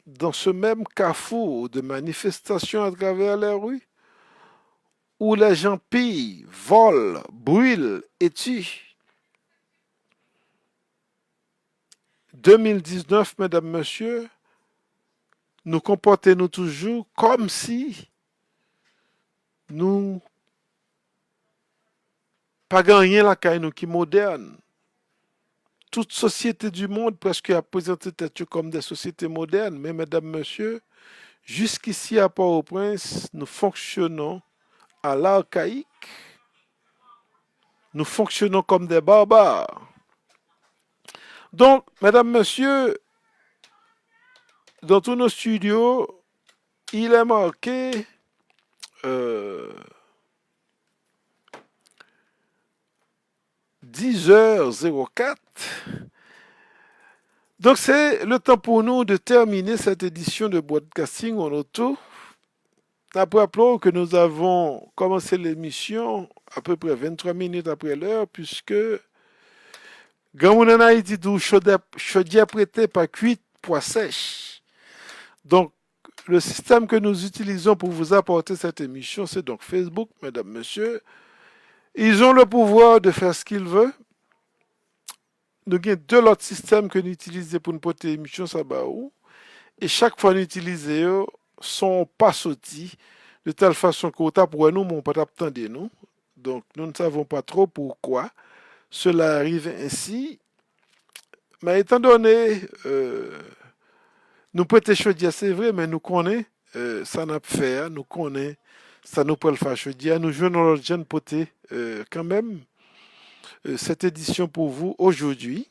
A: dans ce même carrefour de manifestations à travers les rues, où les gens pillent, volent, brûlent et tuent. 2019, mesdames, messieurs, nous comportons-nous toujours comme si nous pas gagné la caille nous qui moderne. Toute société du monde presque a présenté tête comme des sociétés modernes, mais mesdames, messieurs, jusqu'ici à Port-au-Prince, nous fonctionnons à l'archaïque, nous fonctionnons comme des barbares. Donc, mesdames, messieurs, dans tous nos studios, il est marqué 10h04. Donc, c'est le temps pour nous de terminer cette édition de broadcasting en auto. Rappelons que nous avons commencé l'émission à peu près 23 minutes après l'heure, puisque Gamoun en Haïti d'où chaudière prêté par cuite pois sèche. Donc, le système que nous utilisons pour vous apporter cette émission, c'est donc Facebook, mesdames, messieurs. Ils ont le pouvoir de faire ce qu'ils veulent. Nous avons deux autres systèmes que nous utilisons pour nous porter l'émission, ça va où. Et chaque fois nous utilisons, sont pas sortis de telle façon qu'au pour nous, mon pas attendez nous. Donc, nous ne savons pas trop pourquoi cela arrive ainsi. Mais étant donné, nous peut-être chaudière, c'est vrai, mais nous connaissons, ça n'a pas fait, nous connaissons, ça nous peut le faire chaudière. Nous jouons notre jeune poté quand même cette édition pour vous aujourd'hui.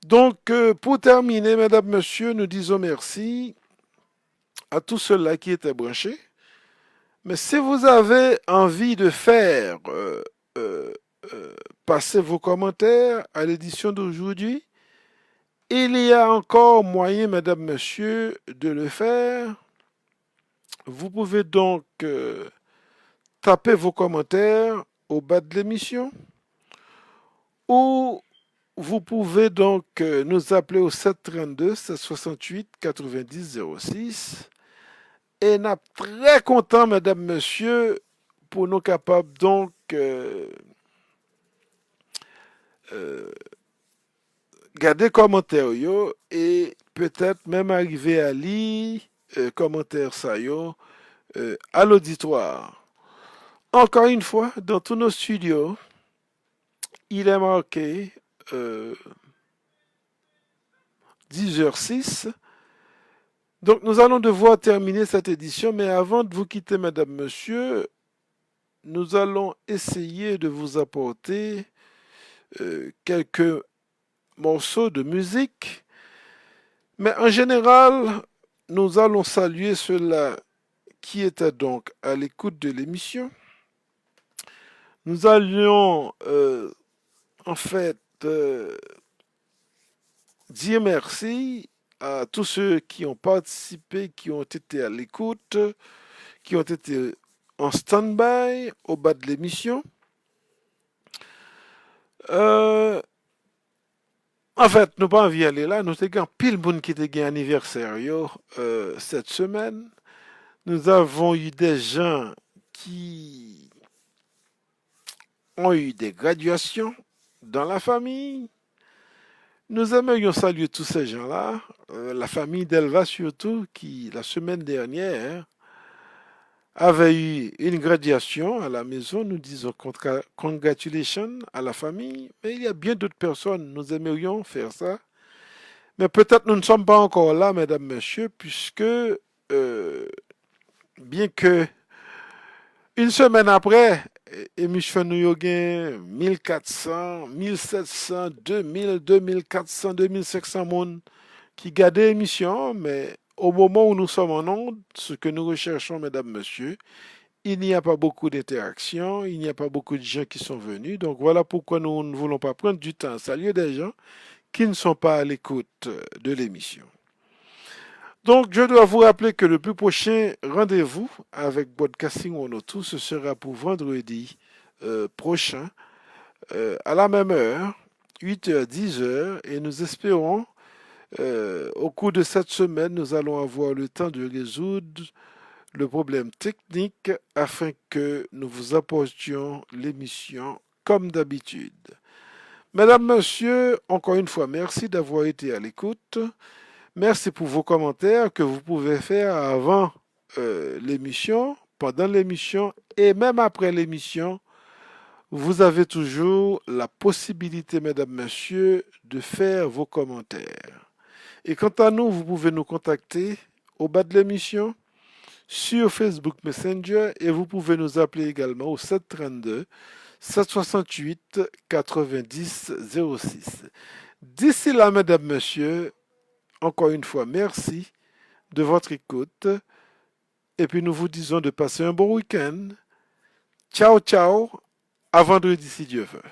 A: Donc, pour terminer, mesdames, messieurs, nous disons merci à tous ceux-là qui étaient branchés. Mais si vous avez envie de faire passer vos commentaires à l'édition d'aujourd'hui, il y a encore moyen, mesdames, messieurs, de le faire. Vous pouvez donc taper vos commentaires au bas de l'émission ou vous pouvez donc nous appeler au 732 768 90 06 et nous sommes très contents, mesdames, messieurs, pour nous capables donc garder commentaires yo, et peut-être même arriver à lire commentaires ça yo, à l'auditoire. Encore une fois, dans tous nos studios, il est marqué 10h06. Donc nous allons devoir terminer cette édition, mais avant de vous quitter, mesdames, messieurs, nous allons essayer de vous apporter quelques morceaux de musique. Mais en général, nous allons saluer ceux-là qui étaient donc à l'écoute de l'émission. Nous allions en fait dire merci à tous ceux qui ont participé, qui ont été à l'écoute, qui ont été en stand-by au bas de l'émission. En fait, nous pas envie d'aller là. Nous avons pile monde qui était gain anniversaire cette semaine. Nous avons eu des gens qui ont eu des graduations dans la famille. Nous aimerions saluer tous ces gens-là, la famille d'Elva surtout, qui la semaine dernière avait eu une graduation à la maison. Nous disons congratulations à la famille, mais il y a bien d'autres personnes, nous aimerions faire ça. Mais peut-être nous ne sommes pas encore là, mesdames, messieurs, puisque bien que une semaine après, émission New York 1400, 1700, 2000, 2400, 2500 monde qui gardent l'émission, mais au moment où nous sommes en onde, ce que nous recherchons, mesdames, messieurs, il n'y a pas beaucoup d'interactions, il n'y a pas beaucoup de gens qui sont venus. Donc voilà pourquoi nous ne voulons pas prendre du temps à saluer des gens qui ne sont pas à l'écoute de l'émission. Donc, je dois vous rappeler que le plus prochain rendez-vous avec Broadcasting 102, ce sera pour vendredi prochain, à la même heure, 8h, 10h, et nous espérons, au cours de cette semaine, nous allons avoir le temps de résoudre le problème technique afin que nous vous apportions l'émission comme d'habitude. Mesdames, Messieurs, encore une fois, merci d'avoir été à l'écoute. Merci pour vos commentaires que vous pouvez faire avant l'émission, pendant l'émission et même après l'émission. Vous avez toujours la possibilité, mesdames, messieurs, de faire vos commentaires. Et quant à nous, vous pouvez nous contacter au bas de l'émission sur Facebook Messenger et vous pouvez nous appeler également au 732 768 90 06. D'ici là, mesdames, messieurs, encore une fois, merci de votre écoute. Et puis nous vous disons de passer un bon week-end. Ciao, ciao. À vendredi si Dieu veut.